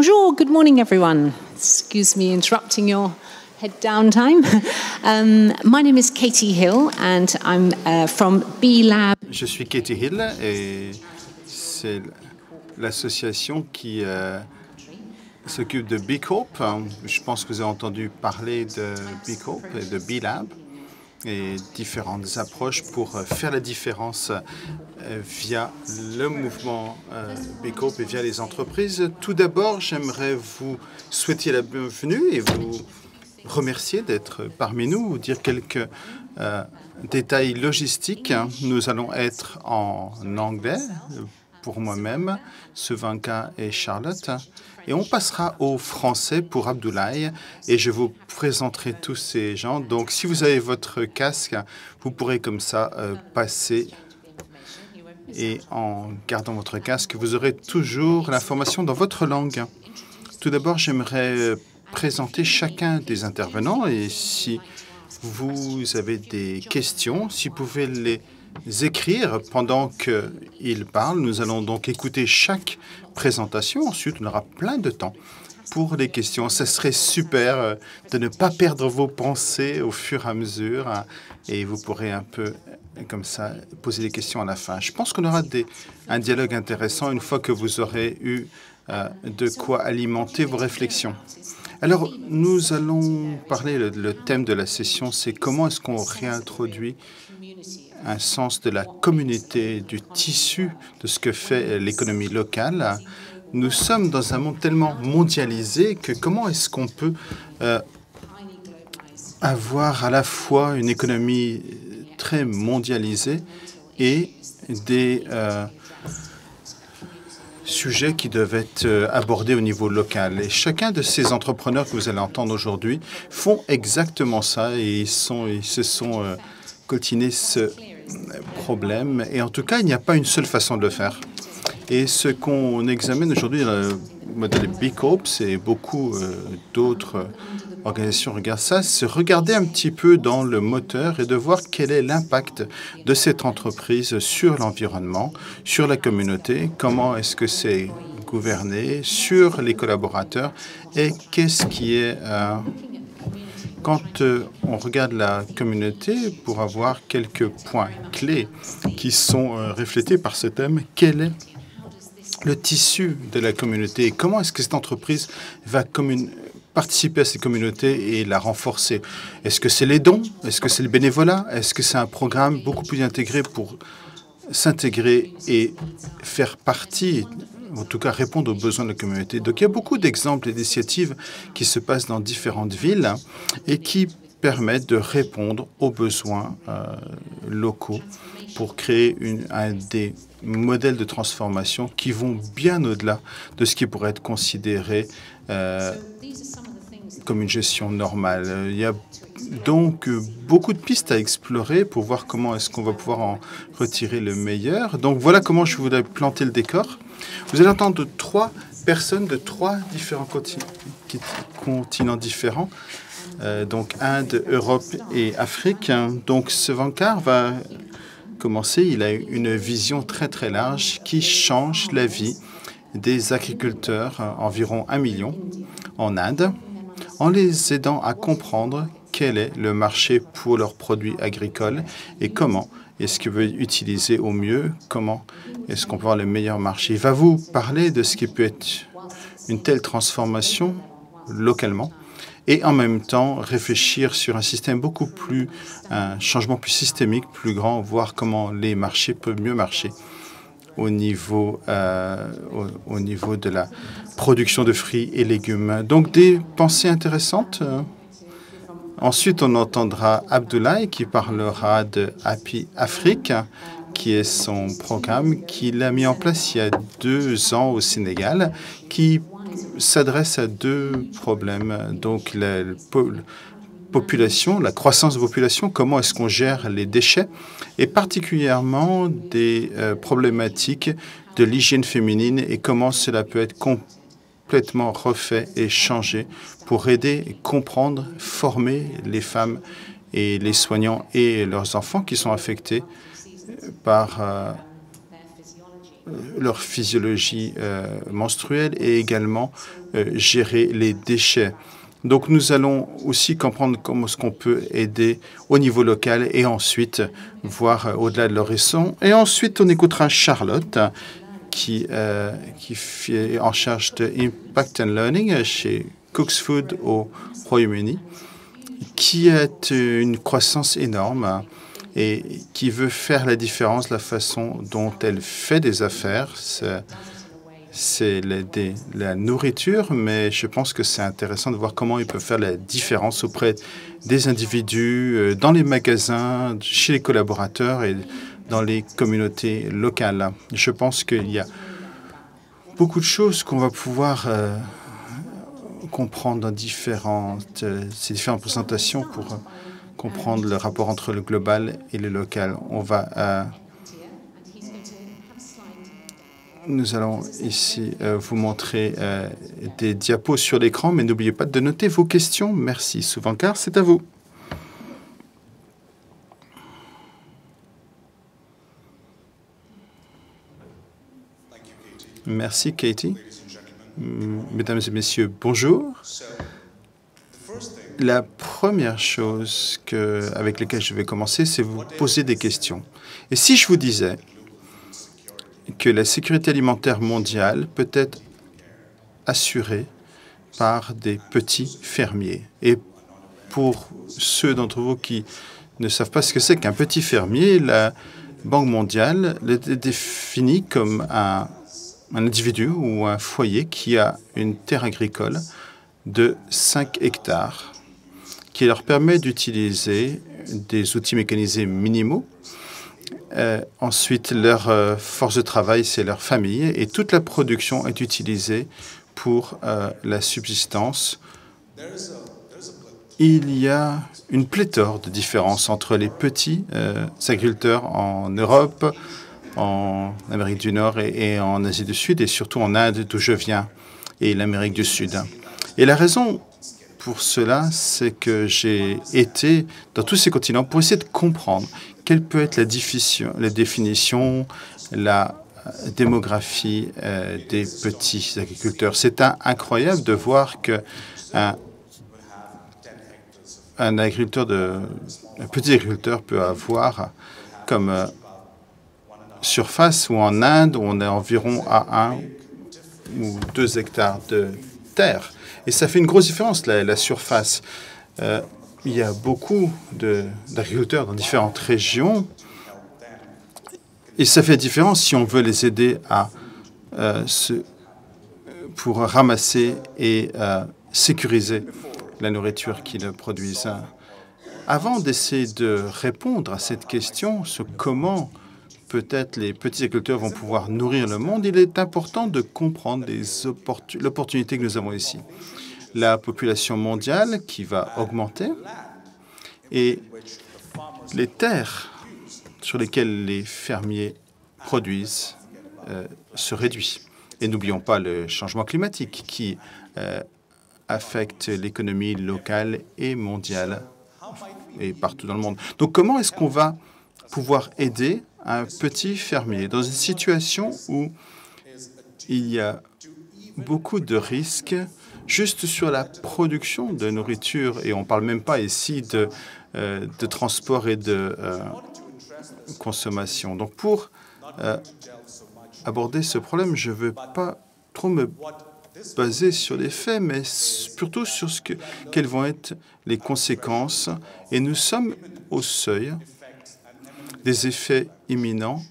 Bonjour, good morning everyone. Excuse me interrupting your head down time. My name is Katie Hill and I'm from B-Lab. Je suis Katie Hill et c'est l'association qui s'occupe de B Corp. Je pense que vous avez entendu parler de B Corp et de B-Lab et différentes approches pour faire la différence via le mouvement B Corp et via les entreprises. Tout d'abord, j'aimerais vous souhaiter la bienvenue et vous remercier d'être parmi nous, vous dire quelques détails logistiques. Nous allons être en anglais pour moi-même, Suvanka et Charlotte. Et on passera au français pour Abdoulaye et je vous présenterai tous ces gens. Donc, si vous avez votre casque, vous pourrez comme ça passer. Et en gardant votre casque, vous aurez toujours l'information dans votre langue. Tout d'abord, j'aimerais présenter chacun des intervenants et si vous avez des questions, si vous pouvez les écrire pendant qu'ils parlent. Nous allons donc écouter chaque présentation. Ensuite, on aura plein de temps pour les questions. Ce serait super de ne pas perdre vos pensées au fur et à mesure et vous pourrez un peu comme ça poser des questions à la fin. Je pense qu'on aura un dialogue intéressant une fois que vous aurez eu de quoi alimenter vos réflexions. Alors, nous allons parler, le thème de la session, c'est comment est-ce qu'on réintroduit un sens de la communauté, du tissu de ce que fait l'économie locale. Nous sommes dans un monde tellement mondialisé que comment est-ce qu'on peut avoir à la fois une économie très mondialisée et des sujets qui doivent être abordés au niveau local. Et chacun de ces entrepreneurs que vous allez entendre aujourd'hui font exactement ça et ils se sont coltinés ce problème. Et en tout cas, il n'y a pas une seule façon de le faire. Et ce qu'on examine aujourd'hui dans le modèle B Corp, et beaucoup d'autres organisations regardent ça, c'est regarder un petit peu dans le moteur et de voir quel est l'impact de cette entreprise sur l'environnement, sur la communauté, comment est-ce que c'est gouverné, sur les collaborateurs et qu'est-ce qui est... Quand on regarde la communauté, pour avoir quelques points clés qui sont reflétés par ce thème, quel est le tissu de la communauté et comment est-ce que cette entreprise va participer à cette communauté et la renforcer? Est-ce que c'est les dons? Est-ce que c'est le bénévolat? Est-ce que c'est un programme beaucoup plus intégré pour s'intégrer et faire partie, en tout cas répondre aux besoins de la communauté? Donc, il y a beaucoup d'exemples et d'initiatives qui se passent dans différentes villes et qui permettent de répondre aux besoins locaux pour créer des modèles de transformation qui vont bien au-delà de ce qui pourrait être considéré comme une gestion normale. Il y a donc beaucoup de pistes à explorer pour voir comment est-ce qu'on va pouvoir en retirer le meilleur. Donc voilà comment je voudrais planter le décor. Vous allez entendre trois personnes de trois différents continents différents, donc Inde, Europe et Afrique. Donc Suvanka va commencer. Il a une vision très très large qui change la vie des agriculteurs, environ 1 million en Inde, en les aidant à comprendre quel est le marché pour leurs produits agricoles et comment est-ce qu'ils veulent utiliser au mieux, comment est-ce qu'on peut avoir le meilleur marché. Il va vous parler de ce qui peut être une telle transformation localement et en même temps réfléchir sur un système un changement plus systémique, plus grand, voir comment les marchés peuvent mieux marcher au niveau de la production de fruits et légumes. Donc, des pensées intéressantes. Ensuite, on entendra Abdoulaye qui parlera de Happy Afrique, qui est son programme qu'il a mis en place il y a 2 ans au Sénégal, qui s'adresse à 2 problèmes. Donc, la population, la croissance de population, comment est-ce qu'on gère les déchets, et particulièrement des problématiques de l'hygiène féminine et comment cela peut être complètement refait et changé pour aider et comprendre, former les femmes et les soignants et leurs enfants qui sont affectés par leur physiologie menstruelle et également gérer les déchets. Donc nous allons aussi comprendre comment est-ce qu'on peut aider au niveau local et ensuite voir au-delà de l'horizon. Et ensuite, on écoutera Charlotte qui est en charge de Impact and Learning chez Cooks Food au Royaume-Uni, qui a une croissance énorme et qui veut faire la différence, la façon dont elle fait des affaires. C'est la nourriture, mais je pense que c'est intéressant de voir comment il peut faire la différence auprès des individus, dans les magasins, chez les collaborateurs et dans les communautés locales. Je pense qu'il y a beaucoup de choses qu'on va pouvoir comprendre dans ces différentes présentations pour comprendre le rapport entre le global et le local. Nous allons ici vous montrer des diapos sur l'écran, mais n'oubliez pas de noter vos questions. Merci. Souvankar, c'est à vous. Merci, Katie. Mesdames et messieurs, bonjour. La première chose avec laquelle je vais commencer, c'est vous poser des questions. Et si je vous disais que la sécurité alimentaire mondiale peut être assurée par des petits fermiers. Et pour ceux d'entre vous qui ne savent pas ce que c'est qu'un petit fermier, la Banque mondiale le définit comme un individu ou un foyer qui a une terre agricole de 5 hectares qui leur permet d'utiliser des outils mécanisés minimaux. Ensuite, leur force de travail, c'est leur famille, et toute la production est utilisée pour la subsistance. Il y a une pléthore de différences entre les petits agriculteurs en Europe, en Amérique du Nord et en Asie du Sud, et surtout en Inde, d'où je viens, et l'Amérique du Sud. Et la raison pour cela, c'est que j'ai été dans tous ces continents pour essayer de comprendre quelle peut être la définition, la démographie des petits agriculteurs. C'est incroyable de voir que un petit agriculteur peut avoir comme surface, ou en Inde, où on est environ à 1 ou 2 hectares de terre. Et ça fait une grosse différence, la surface. Il y a beaucoup d'agriculteurs dans différentes régions. Et ça fait différence si on veut les aider pour ramasser et sécuriser la nourriture qu'ils produisent. Avant d'essayer de répondre à cette question sur comment peut-être les petits agriculteurs vont pouvoir nourrir le monde, il est important de comprendre l'opportunité que nous avons ici. La population mondiale qui va augmenter et les terres sur lesquelles les fermiers produisent se réduisent. Et n'oublions pas le changement climatique qui affecte l'économie locale et mondiale et partout dans le monde. Donc comment est-ce qu'on va pouvoir aider un petit fermier dans une situation où il y a beaucoup de risques juste sur la production de nourriture, et on ne parle même pas ici de transport et de consommation. Donc pour aborder ce problème, je ne veux pas trop me baser sur les faits, mais plutôt sur quelles vont être les conséquences. Et nous sommes au seuil des effets imminents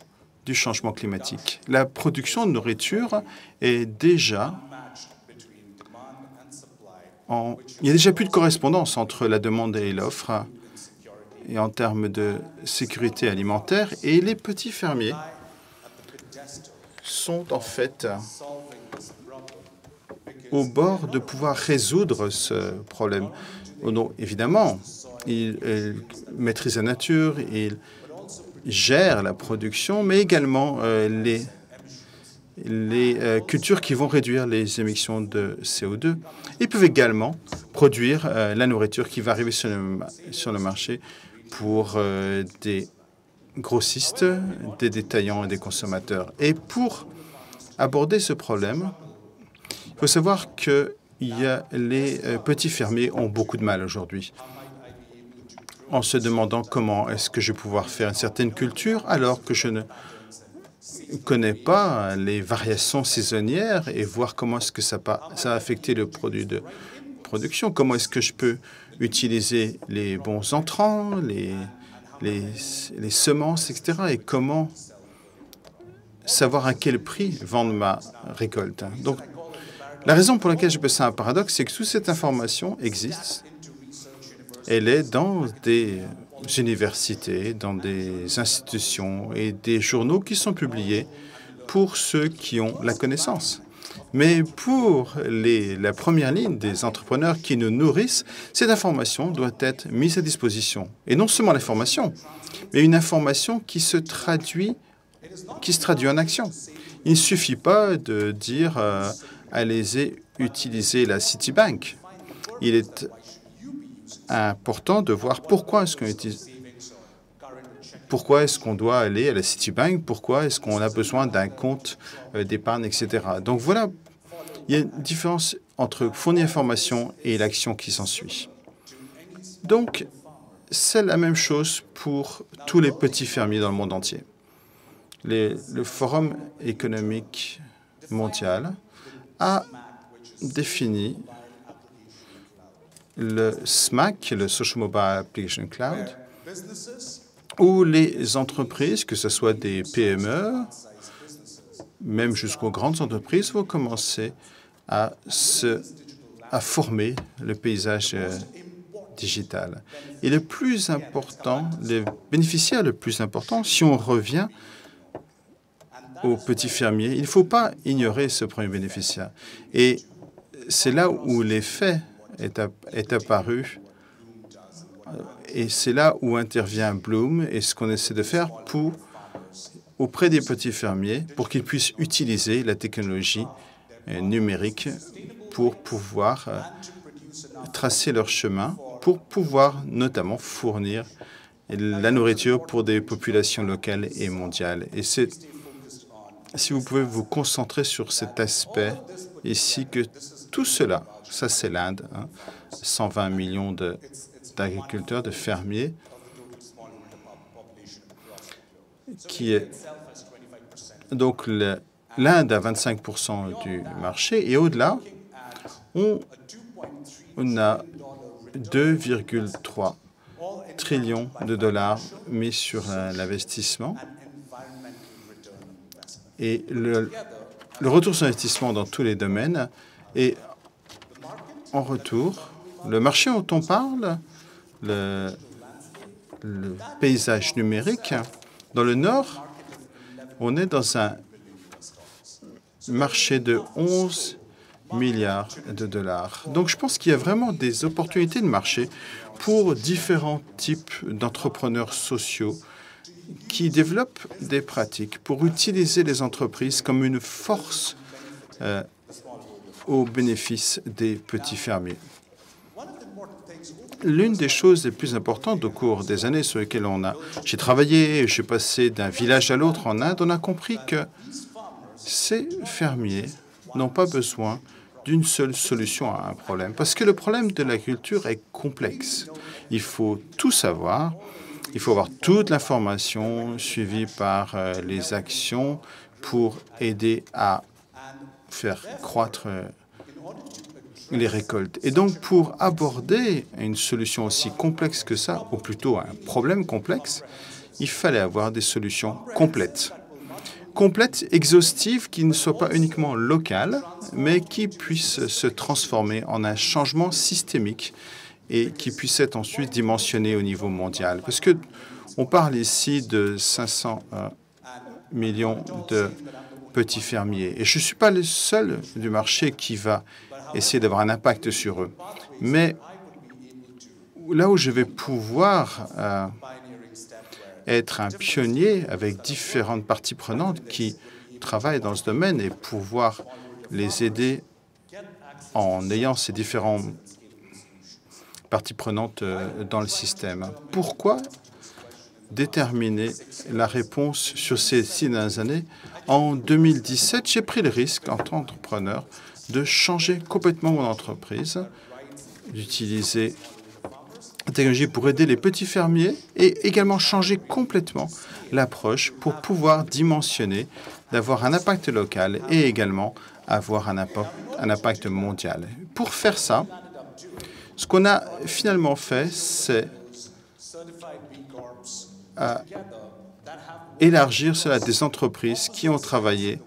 du changement climatique. La production de nourriture est déjà il n'y a déjà plus de correspondance entre la demande et l'offre et en termes de sécurité alimentaire, et les petits fermiers sont en fait au bord de pouvoir résoudre ce problème. Donc, évidemment, ils maîtrisent la nature, ils gèrent la production, mais également les cultures qui vont réduire les émissions de CO2. Ils peuvent également produire la nourriture qui va arriver sur le marché pour des grossistes, des détaillants et des consommateurs. Et pour aborder ce problème, il faut savoir que les petits fermiers ont beaucoup de mal aujourd'hui, en se demandant comment est-ce que je vais pouvoir faire une certaine culture alors que je ne connais pas les variations saisonnières et voir comment est-ce que ça a affecté le produit de production. Comment est-ce que je peux utiliser les bons entrants, les semences, etc. Et comment savoir à quel prix vendre ma récolte. Donc, la raison pour laquelle je peux ça un paradoxe, c'est que toute cette information existe. Elle est dans des universités, dans des institutions et des journaux qui sont publiés pour ceux qui ont la connaissance. Mais pour la première ligne des entrepreneurs qui nous nourrissent, cette information doit être mise à disposition. Et non seulement l'information, mais une information qui se traduit en action. Il ne suffit pas de dire allez utiliser la Citibank. Il est important de voir pourquoi est-ce qu'on doit aller à la Citibank, pourquoi est-ce qu'on a besoin d'un compte d'épargne, etc. Donc voilà, il y a une différence entre fournir l'information et l'action qui s'ensuit. Donc, c'est la même chose pour tous les petits fermiers dans le monde entier. Le Forum économique mondial a défini le SMAC, le Social Mobile Application Cloud, où les entreprises, que ce soit des PME, même jusqu'aux grandes entreprises, vont commencer à former le paysage digital. Et le plus important, le bénéficiaire le plus important, si on revient aux petits fermiers, il ne faut pas ignorer ce premier bénéficiaire. Et c'est là où l'effet est apparu. Et c'est là où intervient Bloom et ce qu'on essaie de faire auprès des petits fermiers pour qu'ils puissent utiliser la technologie numérique pour pouvoir tracer leur chemin, pour pouvoir notamment fournir la nourriture pour des populations locales et mondiales. Et si vous pouvez vous concentrer sur cet aspect ici, que tout cela, ça c'est l'Inde, 120 millions d'agriculteurs, de fermiers, qui est donc l'Inde a 25% du marché et au-delà, on a 2,3 trillions de dollars mis sur l'investissement et le retour sur investissement dans tous les domaines. Et en retour, le marché dont on parle, le paysage numérique, dans le Nord, on est dans un marché de 11 milliards de dollars. Donc, je pense qu'il y a vraiment des opportunités de marché pour différents types d'entrepreneurs sociaux qui développent des pratiques pour utiliser les entreprises comme une force au bénéfice des petits fermiers. L'une des choses les plus importantes au cours des années sur lesquelles j'ai travaillé, je suis passé d'un village à l'autre en Inde, on a compris que ces fermiers n'ont pas besoin d'une seule solution à un problème, parce que le problème de l'agriculture est complexe. Il faut tout savoir, il faut avoir toute l'information suivie par les actions pour aider à faire croître les récoltes. Et donc, pour aborder une solution aussi complexe que ça, ou plutôt un problème complexe, il fallait avoir des solutions complètes. Complètes, exhaustives, qui ne soient pas uniquement locales, mais qui puissent se transformer en un changement systémique et qui puissent être ensuite dimensionnés au niveau mondial. Parce que on parle ici de 500 millions de petits fermiers. Et je ne suis pas le seul du marché qui va essayer d'avoir un impact sur eux. Mais là où je vais pouvoir être un pionnier avec différentes parties prenantes qui travaillent dans ce domaine et pouvoir les aider en ayant ces différentes parties prenantes dans le système. Pourquoi déterminer la réponse sur ces 6 dernières années. En 2017, j'ai pris le risque, en tant qu'entrepreneur, de changer complètement mon entreprise, d'utiliser la technologie pour aider les petits fermiers et également changer complètement l'approche pour pouvoir dimensionner, d'avoir un impact local et également avoir un impact mondial. Pour faire ça, ce qu'on a finalement fait, c'est élargir cela à des entreprises qui ont travaillé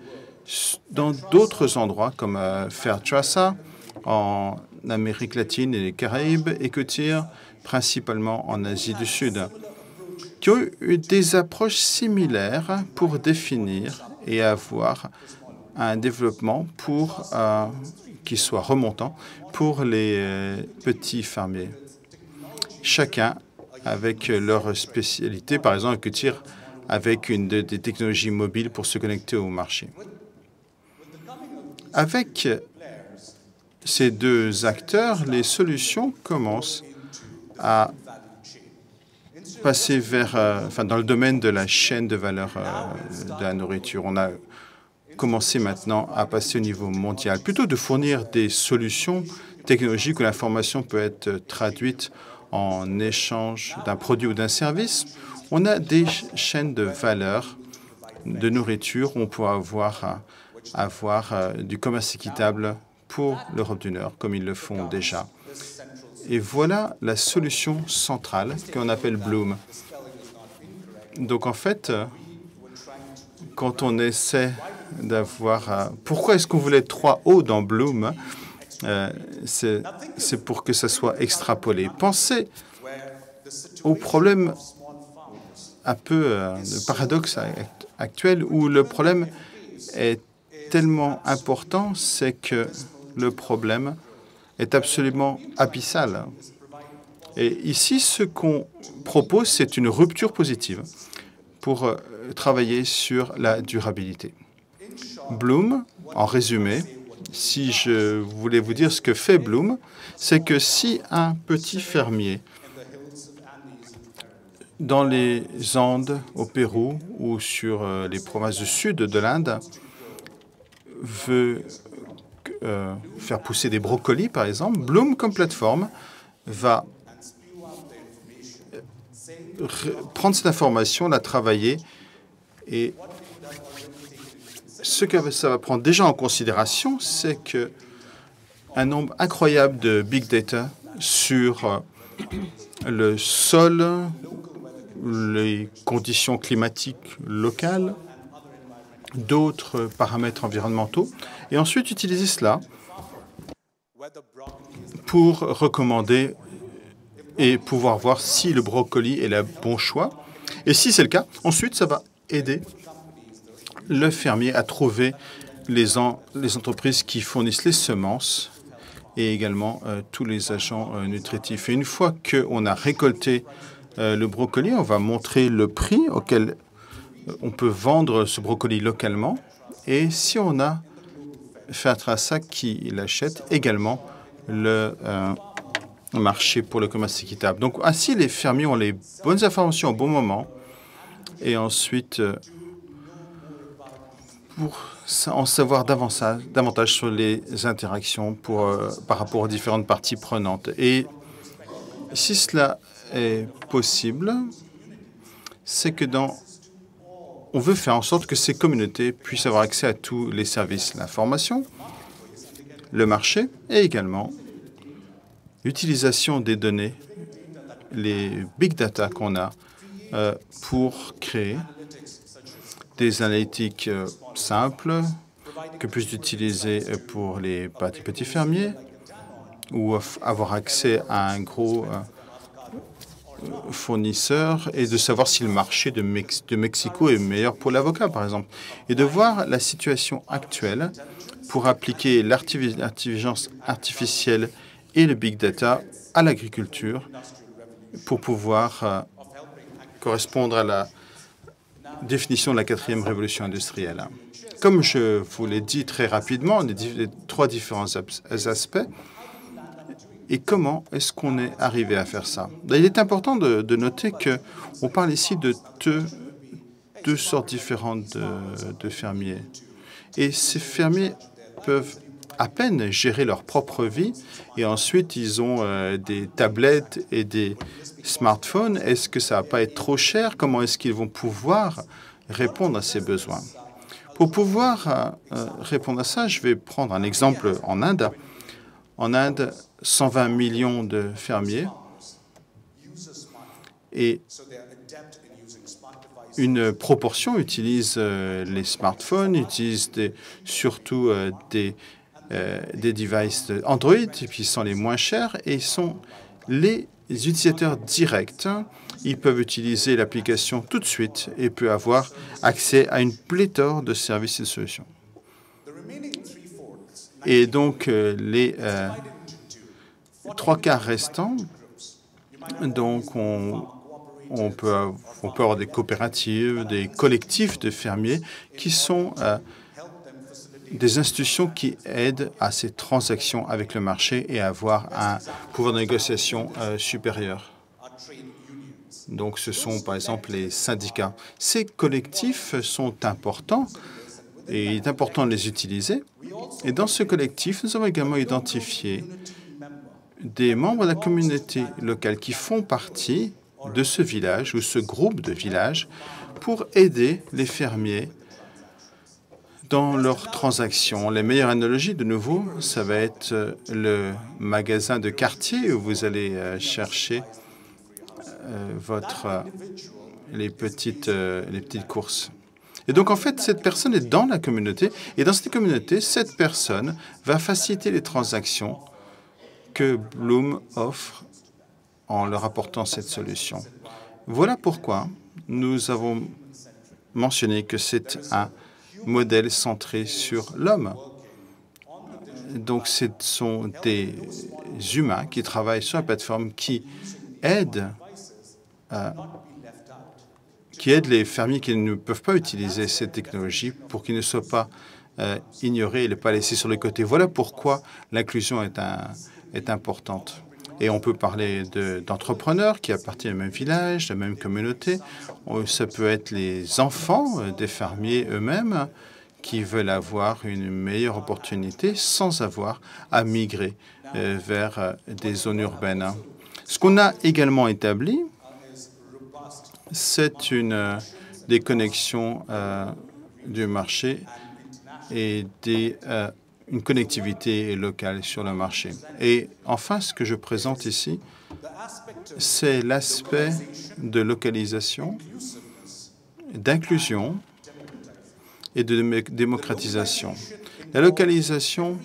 dans d'autres endroits comme Fairtrasa en Amérique latine et les Caraïbes et Cotir, principalement en Asie du Sud, qui ont eu des approches similaires pour définir et avoir un développement qui soit remontant pour les petits fermiers. Chacun avec leur spécialité, par exemple, Cotir avec une des technologies mobiles pour se connecter au marché. Avec ces deux acteurs, les solutions commencent à passer vers, dans le domaine de la chaîne de valeur de la nourriture. On a commencé maintenant à passer au niveau mondial. Plutôt de fournir des solutions technologiques où l'information peut être traduite en échange d'un produit ou d'un service, on a des chaînes de valeur de nourriture où on peut avoir du commerce équitable pour l'Europe du Nord, comme ils le font déjà. Et voilà la solution centrale qu'on appelle Bloom. Donc, en fait, quand on essaie d'avoir... pourquoi est-ce qu'on voulait 3 O dans Bloom? C'est pour que ça soit extrapolé. Pensez au problème un peu de paradoxe actuel où le problème est tellement important, c'est que le problème est absolument abyssal. Et ici, ce qu'on propose, c'est une rupture positive pour travailler sur la durabilité. Bloom, en résumé, si je voulais vous dire ce que fait Bloom, c'est que si un petit fermier dans les Andes, au Pérou ou sur les provinces du sud de l'Inde veut faire pousser des brocolis, par exemple, Bloom, comme plateforme, va prendre cette information, la travailler, et ce que ça va prendre déjà en considération, c'est que un nombre incroyable de big data sur le sol, les conditions climatiques locales, d'autres paramètres environnementaux, et ensuite utiliser cela pour recommander et pouvoir voir si le brocoli est le bon choix. Et si c'est le cas, ensuite, ça va aider le fermier à trouver les entreprises qui fournissent les semences et également tous les agents nutritifs. Et une fois qu'on a récolté le brocoli, on va montrer le prix auquel on peut vendre ce brocoli localement. Et si on a Fairtrasa qui l'achète, également le marché pour le commerce équitable. Donc ainsi, les fermiers ont les bonnes informations au bon moment et ensuite, pour en savoir davantage sur les interactions par rapport aux différentes parties prenantes. Et si cela est possible, c'est que on veut faire en sorte que ces communautés puissent avoir accès à tous les services, l'information, le marché et également l'utilisation des données, les big data qu'on a pour créer des analytiques simples que puissent utiliser pour les petits fermiers ou avoir accès à un gros fournisseur et de savoir si le marché de Mexico est meilleur pour l'avocat, par exemple, et de voir la situation actuelle pour appliquer l'intelligence artificielle et le big data à l'agriculture pour pouvoir correspondre à la définition de la 4e révolution industrielle. Comme je vous l'ai dit très rapidement, les 3 différents aspects, Et comment est-ce qu'on est arrivé à faire ça? Il est important de noter qu'on parle ici de deux sortes différentes de fermiers. Et ces fermiers peuvent à peine gérer leur propre vie et ensuite ils ont des tablettes et des smartphones. Est-ce que ça va pas être trop cher? Comment est-ce qu'ils vont pouvoir répondre à ces besoins? Pour pouvoir répondre à ça, je vais prendre un exemple en Inde. En Inde, 120 millions de fermiers et une proportion utilise les smartphones, utilise surtout des devices Android, qui sont les moins chers et sont les utilisateurs directs. Ils peuvent utiliser l'application tout de suite et peuvent avoir accès à une pléthore de services et de solutions. Et donc, les trois quarts restants, donc on peut avoir des coopératives, des collectifs de fermiers qui sont des institutions qui aident à ces transactions avec le marché et à avoir un pouvoir de négociation supérieur. Donc, ce sont par exemple les syndicats. Ces collectifs sont importants et il est important de les utiliser. Et dans ce collectif, nous avons également identifié des membres de la communauté locale qui font partie de ce village ou ce groupe de villages pour aider les fermiers dans leurs transactions. Les meilleures analogies, de nouveau, ça va être le magasin de quartier où vous allez chercher les petites courses. Et donc, en fait, cette personne est dans la communauté. Et dans cette communauté, cette personne va faciliter les transactions que Bloom offre en leur apportant cette solution. Voilà pourquoi nous avons mentionné que c'est un modèle centré sur l'homme. Donc, ce sont des humains qui travaillent sur la plateforme qui aident les fermiers qui ne peuvent pas utiliser cette technologie pour qu'ils ne soient pas ignorés et ne pas laissés sur le côté. Voilà pourquoi l'inclusion est importante. Et on peut parler d'entrepreneurs qui appartiennent au même village, de la même communauté. Ça peut être les enfants des fermiers eux-mêmes qui veulent avoir une meilleure opportunité sans avoir à migrer vers des zones urbaines. Ce qu'on a également établi, c'est des connexions du marché et une connectivité locale sur le marché. Et enfin, ce que je présente ici, c'est l'aspect de localisation, d'inclusion et de démocratisation. La localisation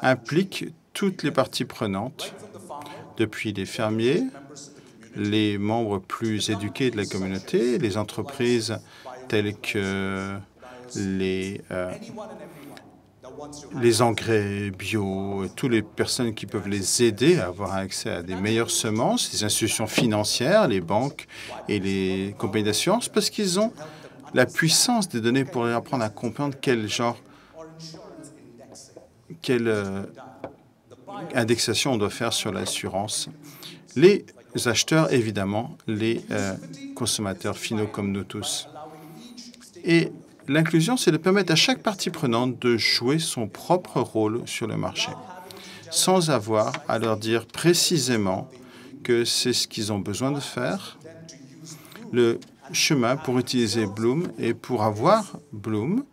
implique toutes les parties prenantes, depuis les fermiers, les membres plus éduqués de la communauté, les entreprises telles que les engrais bio, toutes les personnes qui peuvent les aider à avoir accès à des meilleures semences, les institutions financières, les banques et les compagnies d'assurance, parce qu'ils ont la puissance des données pour leur apprendre à comprendre quelle indexation on doit faire sur l'assurance. Les acheteurs, évidemment, les consommateurs finaux comme nous tous. Et l'inclusion, c'est de permettre à chaque partie prenante de jouer son propre rôle sur le marché, sans avoir à leur dire précisément que c'est ce qu'ils ont besoin de faire. Le chemin pour utiliser Bloom et pour avoir Bloom,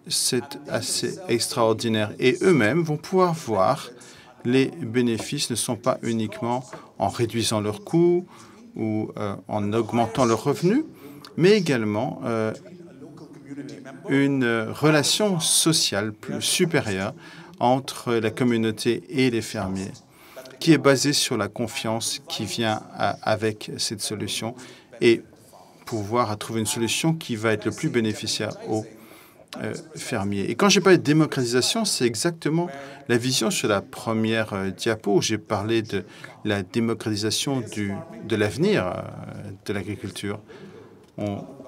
c'est assez extraordinaire. Et eux-mêmes vont pouvoir voir les bénéfices ne sont pas uniquement en réduisant leurs coûts ou en augmentant leurs revenus, mais également une relation sociale plus supérieure entre la communauté et les fermiers, qui est basée sur la confiance qui vient avec cette solution et pouvoir trouver une solution qui va être le plus bénéficiaire aux fermiers. Et quand j'ai parlé de démocratisation, c'est exactement la vision sur la première diapo où j'ai parlé de la démocratisation de l'avenir de l'agriculture.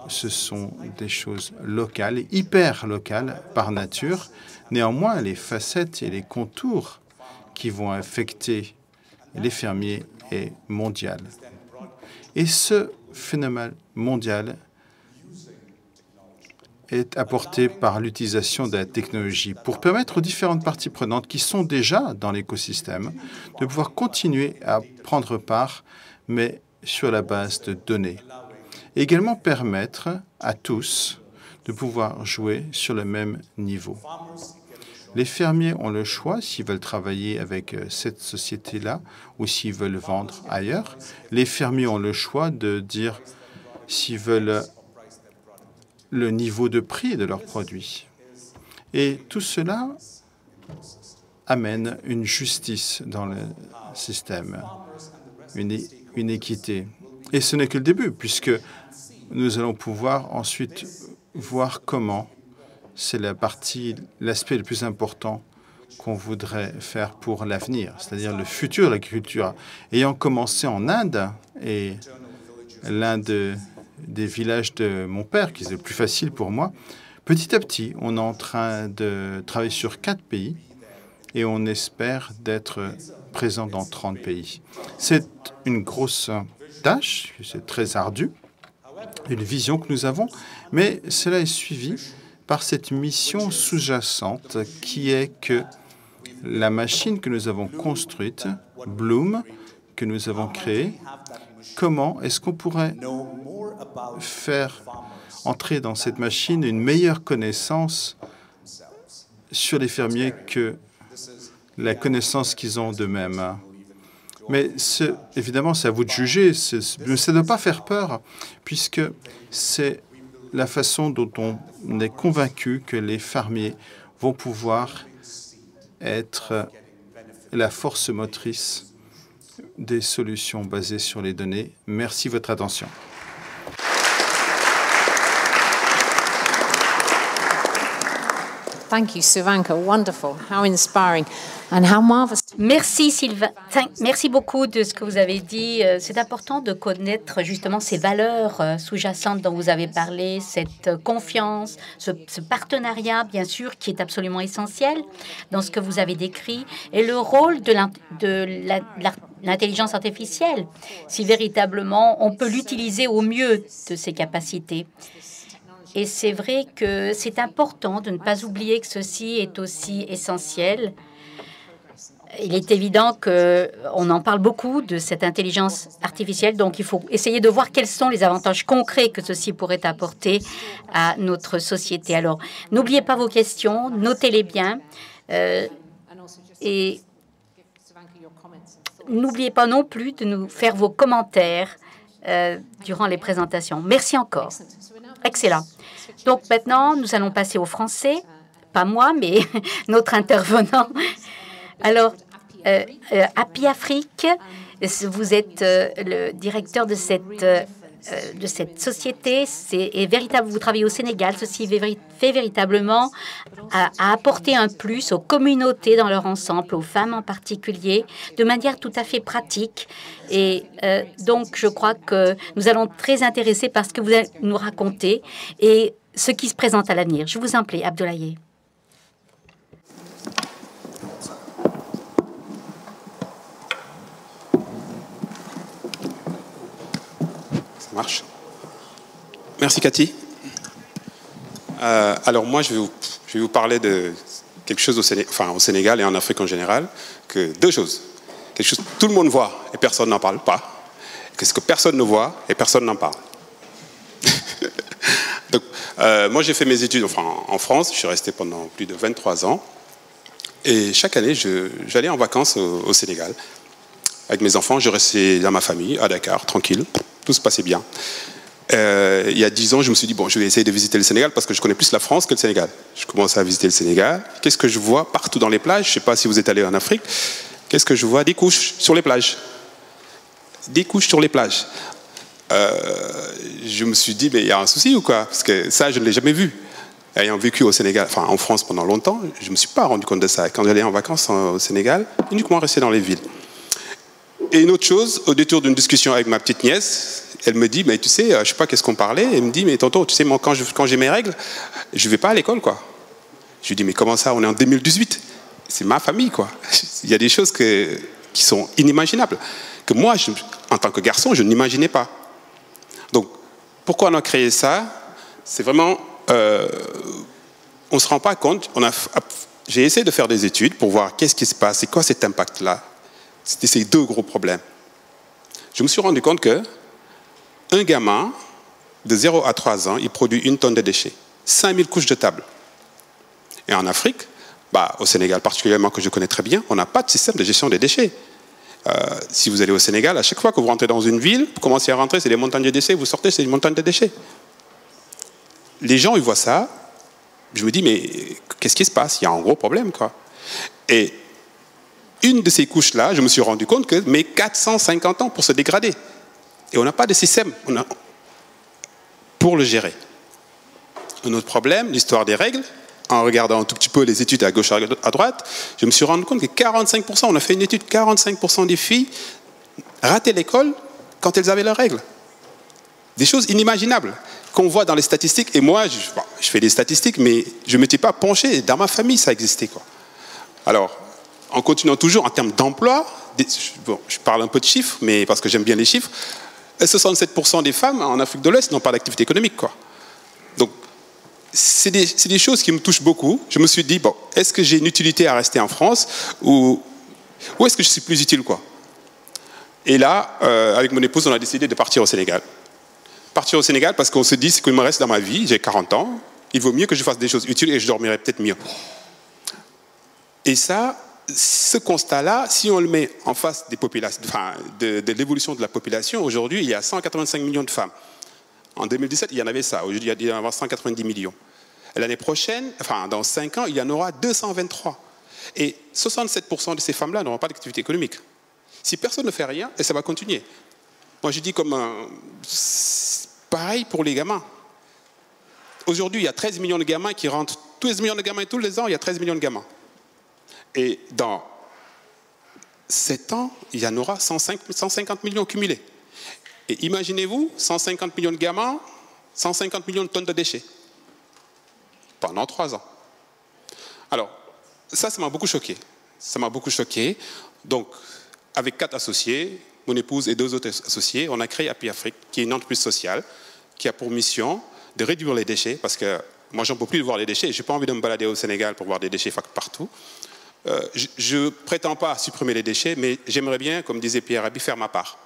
Ce sont des choses locales, hyper locales par nature. Néanmoins, les facettes et les contours qui vont affecter les fermiers est mondial. Et ce phénomène mondial est apporté par l'utilisation de la technologie pour permettre aux différentes parties prenantes qui sont déjà dans l'écosystème de pouvoir continuer à prendre part, mais sur la base de données. Et également permettre à tous de pouvoir jouer sur le même niveau. Les fermiers ont le choix s'ils veulent travailler avec cette société-là ou s'ils veulent vendre ailleurs. Les fermiers ont le choix de dire s'ils veulent le niveau de prix de leurs produits. Et tout cela amène une justice dans le système, une équité. Et ce n'est que le début, puisque nous allons pouvoir ensuite voir comment c'est l'aspect le plus important qu'on voudrait faire pour l'avenir, c'est-à-dire le futur de l'agriculture. Ayant commencé en Inde, et l'un des villages de mon père, qui est le plus facile pour moi, petit à petit, on est en train de travailler sur 4 pays et on espère d'être présent dans 30 pays. C'est une grosse tâche, c'est très ardu, une vision que nous avons, mais cela est suivi par cette mission sous-jacente qui est que la machine que nous avons construite, Bloom, que nous avons créée, comment est-ce qu'on pourrait faire entrer dans cette machine une meilleure connaissance sur les fermiers que la connaissance qu'ils ont d'eux-mêmes. Mais évidemment, c'est à vous de juger, mais ça ne doit pas faire peur, puisque c'est la façon dont on est convaincu que les fermiers vont pouvoir être la force motrice des solutions basées sur les données. Merci de votre attention. Thank you, Suvanka. Wonderful. How inspiring and how marvelous. Merci Sylvain. Merci beaucoup de ce que vous avez dit. C'est important de connaître justement ces valeurs sous-jacentes dont vous avez parlé, cette confiance, ce partenariat, bien sûr, qui est absolument essentiel dans ce que vous avez décrit, et le rôle de l'intelligence artificielle, si véritablement on peut l'utiliser au mieux de ses capacités. Et c'est vrai que c'est important de ne pas oublier que ceci est aussi essentiel. Il est évident qu'on en parle beaucoup de cette intelligence artificielle, donc il faut essayer de voir quels sont les avantages concrets que ceci pourrait apporter à notre société. Alors, n'oubliez pas vos questions, notez-les bien, et n'oubliez pas non plus de nous faire vos commentaires durant les présentations. Merci encore. Excellent. Donc maintenant, nous allons passer au français. Pas moi, mais notre intervenant. Alors, Happy Afrique, vous êtes le directeur de cette société. Vous travaillez au Sénégal. Ceci fait véritablement à apporter un plus aux communautés dans leur ensemble, aux femmes en particulier, de manière tout à fait pratique. Et donc, je crois que nous allons être très intéressés par ce que vous allez nous raconter et ce qui se présente à l'avenir. Je vous en prie, Abdoulaye. Ça marche. Merci, Cathy. Alors, moi, je vais vous parler de quelque chose au Sénégal et en Afrique en général, que deux choses. Quelque chose que tout le monde voit et personne n'en parle pas. Qu'est-ce que personne ne voit et personne n'en parle. Donc, moi, j'ai fait mes études en France. Je suis resté pendant plus de 23 ans. Et chaque année, j'allais en vacances au Sénégal. Avec mes enfants, je restais dans ma famille, à Dakar, tranquille. Tout se passait bien. Il y a 10 ans, je me suis dit, bon, je vais essayer de visiter le Sénégal parce que je connais plus la France que le Sénégal. Je commence à visiter le Sénégal. Qu'est-ce que je vois partout dans les plages? Je ne sais pas si vous êtes allé en Afrique. Qu'est-ce que je vois? Des couches sur les plages. Des couches sur les plages. Je me suis dit, mais il y a un souci ou quoi? Parce que ça, je ne l'ai jamais vu. Ayant vécu au Sénégal, en France pendant longtemps, je ne me suis pas rendu compte de ça. Quand j'allais en vacances au Sénégal, uniquement resté dans les villes. Et une autre chose, au détour d'une discussion avec ma petite nièce, elle me dit, mais tu sais, je ne sais pas qu'est-ce qu'on parlait. Elle me dit, mais tonton, tu sais, moi, quand j'ai mes règles, je ne vais pas à l'école, quoi. Je lui dis, mais comment ça? On est en 2018. c'est ma famille, quoi. Il y a des choses qui sont inimaginables, que moi, en tant que garçon, je n'imaginais pas. Donc, pourquoi on a créé ça? C'est vraiment... on ne se rend pas compte. J'ai essayé de faire des études pour voir qu'est-ce qui se passe, c'est quoi cet impact-là. C'était ces deux gros problèmes. Je me suis rendu compte qu'un gamin de 0 à 3 ans, il produit 1 tonne de déchets. 5000 couches de table. Et en Afrique, au Sénégal particulièrement, que je connais très bien, on n'a pas de système de gestion des déchets. Si vous allez au Sénégal, à chaque fois que vous rentrez dans une ville, vous commencez à rentrer, c'est des montagnes de déchets, vous sortez, c'est des montagnes de déchets. Les gens, ils voient ça, je me dis, mais qu'est-ce qui se passe? Il y a un gros problème, quoi. Et une de ces couches-là, je me suis rendu compte que met 450 ans pour se dégrader. Et on n'a pas de système pour le gérer. Un autre problème, l'histoire des règles. En regardant un tout petit peu les études à gauche, à droite, je me suis rendu compte que 45%, on a fait une étude, 45% des filles rataient l'école quand elles avaient leurs règles. Des choses inimaginables qu'on voit dans les statistiques. Et moi, je fais des statistiques, mais je ne m'étais pas penché. Dans ma famille, ça existait, quoi. Alors, en continuant toujours en termes d'emploi, je parle un peu de chiffres, mais parce que j'aime bien les chiffres, 67% des femmes en Afrique de l'Ouest n'ont pas d'activité économique, quoi. Donc, c'est des choses qui me touchent beaucoup. Je me suis dit, bon, est-ce que j'ai une utilité à rester en France ou est-ce que je suis plus utile, quoi? Et là, avec mon épouse, on a décidé de partir au Sénégal. Partir au Sénégal parce qu'on se dit, ce qu'il me reste dans ma vie, j'ai 40 ans, il vaut mieux que je fasse des choses utiles et je dormirai peut-être mieux. Et ça, ce constat-là, si on le met en face des populations, de l'évolution de la population, aujourd'hui, il y a 185 millions de femmes. En 2017, il y en avait ça. Aujourd'hui, il y en a 190 millions. L'année prochaine, dans 5 ans, il y en aura 223. Et 67% de ces femmes-là n'auront pas d'activité économique. Si personne ne fait rien, et ça va continuer. Moi, je dis pareil pour les gamins. Aujourd'hui, il y a 13 millions de gamins qui rentrent. 13 millions de gamins tous les ans, il y a 13 millions de gamins. Et dans 7 ans, il y en aura 150 millions cumulés. Et imaginez-vous, 150 millions de gamins, 150 millions de tonnes de déchets. Pendant 3 ans. Alors, ça m'a beaucoup choqué. Ça m'a beaucoup choqué. Donc, avec 4 associés, mon épouse et 2 autres associés, on a créé Happy Afrique, qui est une entreprise sociale, qui a pour mission de réduire les déchets, parce que moi, j'en peux plus de voir les déchets. Je n'ai pas envie de me balader au Sénégal pour voir des déchets partout. Je ne prétends pas à supprimer les déchets, mais j'aimerais bien, comme disait Pierre Rabhi, faire ma part.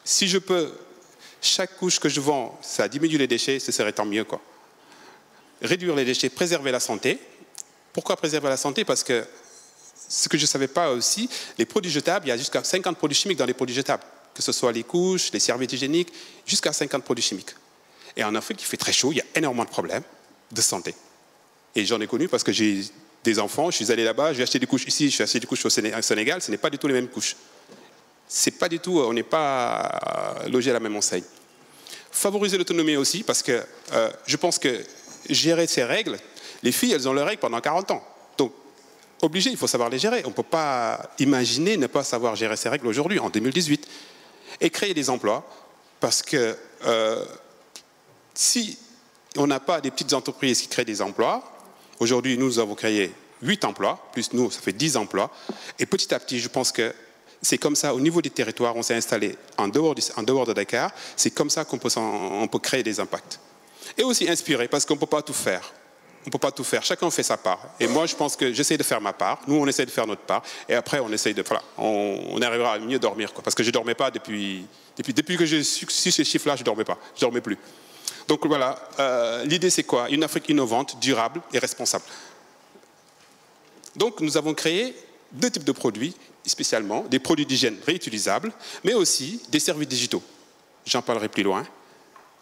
Si je peux, chaque couche que je vends, ça diminue les déchets, ce serait tant mieux, quoi. Réduire les déchets, préserver la santé. Pourquoi préserver la santé? Parce que ce que je ne savais pas aussi, les produits jetables, il y a jusqu'à 50 produits chimiques dans les produits jetables. Que ce soit les couches, les serviettes hygiéniques, jusqu'à 50 produits chimiques. Et en Afrique, il fait très chaud, il y a énormément de problèmes de santé. Et j'en ai connu parce que j'ai des enfants, je suis allé là-bas, j'ai acheté des couches ici, je suis acheté des couches au Sénégal, ce n'est pas du tout les mêmes couches. C'est pas du tout, on n'est pas logé à la même enseigne. Favoriser l'autonomie aussi, parce que je pense que gérer ces règles, les filles, elles ont leurs règles pendant 40 ans. Donc, obligé, il faut savoir les gérer. On ne peut pas imaginer ne pas savoir gérer ces règles aujourd'hui, en 2018. Et créer des emplois, parce que si on n'a pas des petites entreprises qui créent des emplois, aujourd'hui, nous avons créé 8 emplois, plus nous, ça fait 10 emplois. Et petit à petit, je pense que c'est comme ça, au niveau des territoires, on s'est installé en dehors de Dakar. C'est comme ça qu'on peut créer des impacts. Et aussi inspirer, parce qu'on ne peut pas tout faire. On ne peut pas tout faire. Chacun fait sa part. Et moi, je pense que j'essaie de faire ma part. Nous, on essaie de faire notre part. Et après, on essaie de... Voilà, on arrivera à mieux dormir, quoi. Parce que je ne dormais pas depuis que j'ai su ces chiffres-là, je ne dormais pas. Je ne dormais plus. Donc voilà, l'idée, c'est quoi? Une Afrique innovante, durable et responsable. Donc, nous avons créé 2 types de produits, spécialement des produits d'hygiène réutilisables, mais aussi des services digitaux. J'en parlerai plus loin.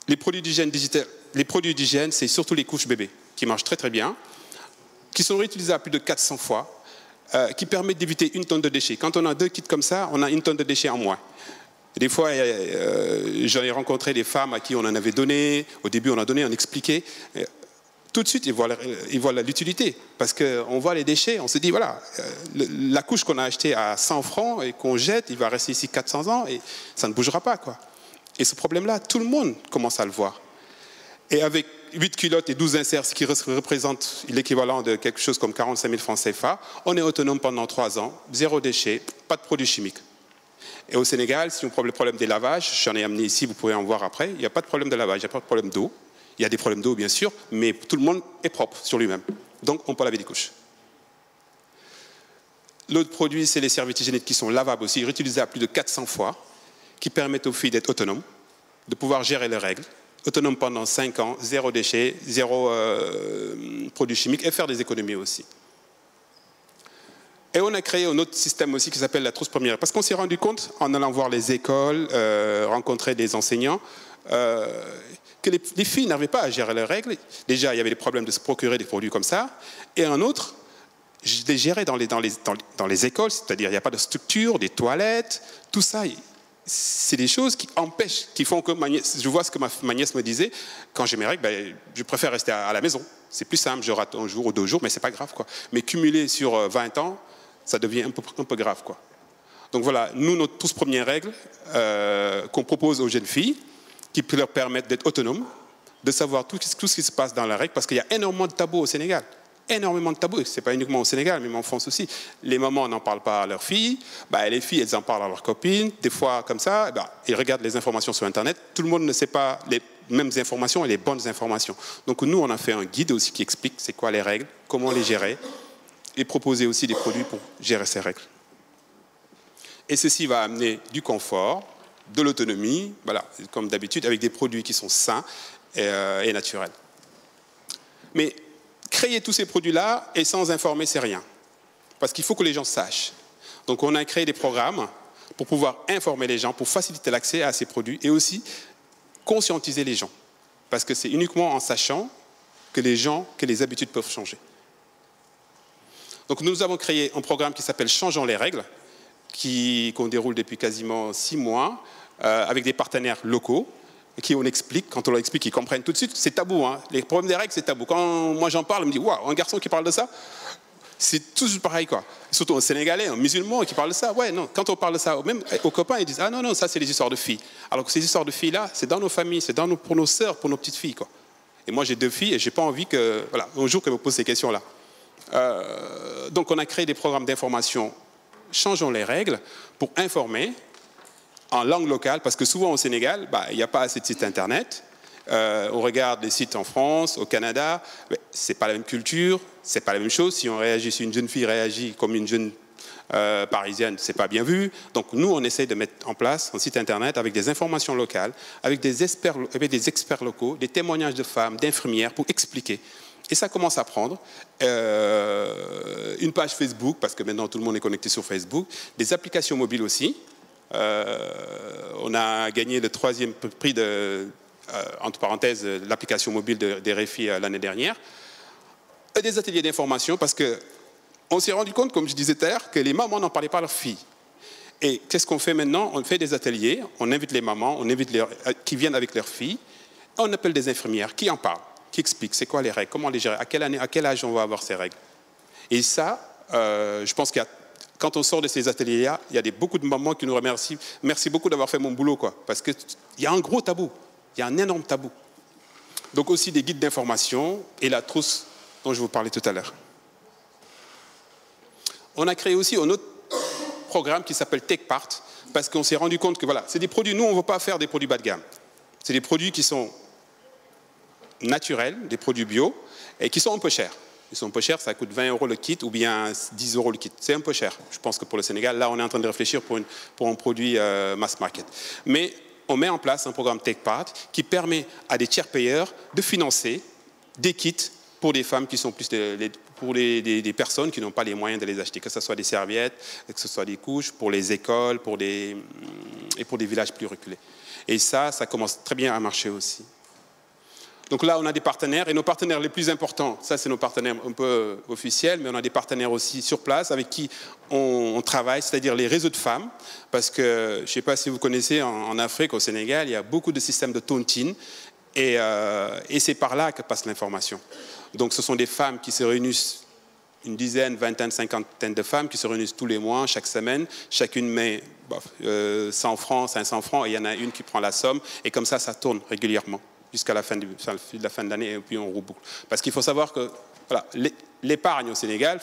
Les produits d'hygiène, c'est surtout les couches bébés, qui marchent très très bien, qui sont réutilisables plus de 400 fois, qui permettent d'éviter 1 tonne de déchets. Quand on a 2 kits comme ça, on a 1 tonne de déchets en moins. Des fois, j'en ai rencontré des femmes à qui on en avait donné. Au début, on a donné, on expliquait. Tout de suite, ils voient l'utilité. Parce qu'on voit les déchets, on se dit, voilà, la couche qu'on a achetée à 100 francs et qu'on jette, il va rester ici 400 ans et ça ne bougera pas, quoi. Et ce problème-là, tout le monde commence à le voir. Et avec 8 culottes et 12 inserts, ce qui représente l'équivalent de quelque chose comme 45 000 francs CFA. On est autonome pendant 3 ans, 0 déchets, pas de produits chimiques. Et au Sénégal, si on prend le problème des lavages, j'en ai amené ici, vous pourrez en voir après, il n'y a pas de problème de lavage, il n'y a pas de problème d'eau. Il y a des problèmes d'eau, bien sûr, mais tout le monde est propre sur lui-même. Donc, on peut laver des couches. L'autre produit, c'est les serviettes hygiéniques qui sont lavables aussi, réutilisés à plus de 400 fois, qui permettent aux filles d'être autonomes, de pouvoir gérer les règles, autonomes pendant 5 ans, 0 déchets, 0 produits chimiques, et faire des économies aussi. Et on a créé un autre système aussi qui s'appelle la trousse première. Parce qu'on s'est rendu compte, en allant voir les écoles, rencontrer des enseignants, que les filles n'arrivaient pas à gérer leurs règles. Déjà, il y avait des problèmes de se procurer des produits comme ça. Et un autre, je les gérais dans les écoles, c'est-à-dire il n'y a pas de structure, des toilettes, tout ça. C'est des choses qui empêchent, qui font que je vois ce que ma nièce me disait, quand j'ai mes règles, ben, je préfère rester à la maison. C'est plus simple, je rate un jour ou 2 jours, mais c'est pas grave, quoi. Mais cumuler sur 20 ans, ça devient un peu grave, quoi. Donc voilà, nous, notre tous premières règles qu'on propose aux jeunes filles, qui leur permettent d'être autonomes, de savoir tout ce qui se passe dans la règle, parce qu'il y a énormément de tabous au Sénégal. Énormément de tabous, c'est pas uniquement au Sénégal, mais en France aussi. Les mamans n'en parlent pas à leurs filles, bah, les filles, elles en parlent à leurs copines, des fois comme ça, bah, ils regardent les informations sur Internet, tout le monde ne sait pas les mêmes informations et les bonnes informations. Donc nous, on a fait un guide aussi qui explique c'est quoi les règles, comment les gérer, et proposer aussi des produits pour gérer ces règles. Et ceci va amener du confort, de l'autonomie, voilà, comme d'habitude, avec des produits qui sont sains et naturels. Mais créer tous ces produits-là et sans informer, c'est rien. Parce qu'il faut que les gens sachent. Donc on a créé des programmes pour pouvoir informer les gens, pour faciliter l'accès à ces produits et aussi conscientiser les gens. Parce que c'est uniquement en sachant que les habitudes peuvent changer. Donc nous avons créé un programme qui s'appelle Changeons les règles, qu'on déroule depuis quasiment 6 mois, avec des partenaires locaux, qui on explique, quand on leur explique, ils comprennent tout de suite, c'est tabou, hein. Les problèmes des règles, c'est tabou. Quand moi j'en parle, on me dit, waouh, un garçon qui parle de ça, c'est toujours pareil, quoi. Surtout un Sénégalais, un musulman qui parle de ça, ouais, non. Quand on parle de ça, même aux copains, ils disent, ah non, non, ça c'est les histoires de filles. Alors que ces histoires de filles-là, c'est dans nos familles, c'est pour nos sœurs, pour nos petites filles, quoi. Et moi j'ai 2 filles et j'ai pas envie que, voilà, un jour qu'elles me posent ces questions-là. Donc on a créé des programmes d'information, changeons les règles, pour informer en langue locale, parce que souvent au Sénégal, il n'y a pas assez de sites internet. On regarde les sites en France, au Canada, c'est pas la même culture, c'est pas la même chose. Si on réagit, si une jeune fille réagit comme une jeune parisienne, c'est pas bien vu. Donc nous, on essaie de mettre en place un site internet avec des informations locales, avec des experts locaux, des témoignages de femmes, d'infirmières pour expliquer. Et ça commence à prendre. Une page Facebook, parce que maintenant tout le monde est connecté sur Facebook, des applications mobiles aussi. On a gagné le 3e prix entre parenthèses, l'application mobile des RFI l'année dernière. Et des ateliers d'information, parce qu'on s'est rendu compte, comme je disais tout à l'heure, que les mamans n'en parlaient pas à leurs filles. Et qu'est-ce qu'on fait maintenant? On fait des ateliers, on invite les mamans, qui viennent avec leurs filles, et on appelle des infirmières qui en parlent, qui expliquent c'est quoi les règles, comment les gérer, à quel âge on va avoir ces règles. Et ça, je pense qu'il y a, quand on sort de ces ateliers-là, il y a beaucoup de mamans qui nous remercient. Merci beaucoup d'avoir fait mon boulot, quoi, parce qu'il y a un gros tabou, il y a un énorme tabou. Donc aussi des guides d'information et la trousse dont je vous parlais tout à l'heure. On a créé aussi un autre programme qui s'appelle Take Part, parce qu'on s'est rendu compte que voilà, c'est des produits, nous on ne veut pas faire des produits bas de gamme. C'est des produits qui sont naturels, des produits bio, et qui sont un peu chers. Ils sont un peu chers, ça coûte 20 € le kit ou bien 10 € le kit. C'est un peu cher. Je pense que pour le Sénégal, là on est en train de réfléchir pour un produit mass market. Mais on met en place un programme Take Part qui permet à des tiers payeurs de financer des kits pour des femmes qui sont plus pour des personnes qui n'ont pas les moyens de les acheter, que ce soit des serviettes, que ce soit des couches, pour les écoles, et pour des villages plus reculés. Et ça commence très bien à marcher aussi. Donc là, on a des partenaires, et nos partenaires les plus importants, ça c'est nos partenaires un peu officiels, mais on a des partenaires aussi sur place avec qui on travaille, c'est-à-dire les réseaux de femmes, parce que, je ne sais pas si vous connaissez, en Afrique, au Sénégal, il y a beaucoup de systèmes de tontine, et c'est par là que passe l'information. Donc ce sont des femmes qui se réunissent, une dizaine, vingtaine, cinquantaine de femmes qui se réunissent tous les mois, chaque semaine, chacune met 100 francs, 500 francs, et il y en a une qui prend la somme, et comme ça tourne régulièrement. jusqu'à la fin de l'année, et puis on reboucle. Parce qu'il faut savoir que voilà, l'épargne au Sénégal,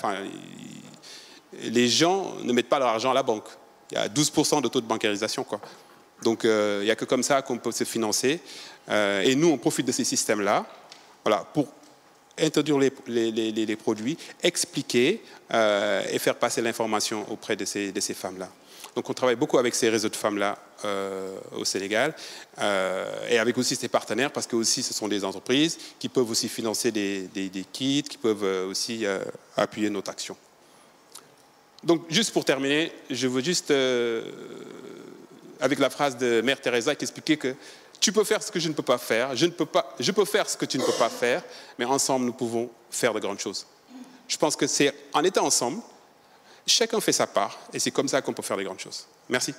les gens ne mettent pas leur argent à la banque. Il y a 12% de taux de bancarisation, quoi. Donc, il n'y a que comme ça qu'on peut se financer. Et nous, on profite de ces systèmes-là, voilà, pour introduire les produits, expliquer et faire passer l'information auprès de ces femmes-là. Donc, on travaille beaucoup avec ces réseaux de femmes-là au Sénégal et avec aussi ces partenaires, parce que aussi, ce sont des entreprises qui peuvent aussi financer des kits, qui peuvent aussi appuyer notre action. Donc, juste pour terminer, je veux juste, avec la phrase de Mère Teresa qui expliquait que tu peux faire ce que je ne peux pas faire, je peux faire ce que tu ne peux pas faire, mais ensemble, nous pouvons faire de grandes choses. Je pense que c'est en étant ensemble, chacun fait sa part, et c'est comme ça qu'on peut faire de grandes choses. Merci.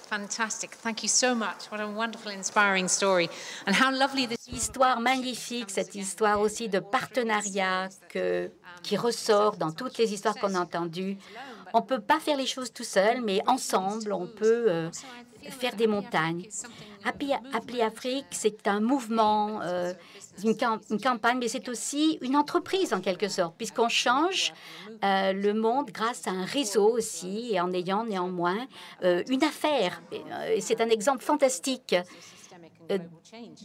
Fantastic. Thank you so much. What a wonderful, inspiring story. And how lovely this Histoire magnifique, cette histoire aussi de partenariat qui ressort dans toutes les histoires qu'on a entendues. On ne peut pas faire les choses tout seul, mais ensemble, on peut faire des montagnes. Appli Afrique, c'est un mouvement, une campagne, mais c'est aussi une entreprise en quelque sorte, puisqu'on change le monde grâce à un réseau aussi, et en ayant néanmoins une affaire. Et c'est un exemple fantastique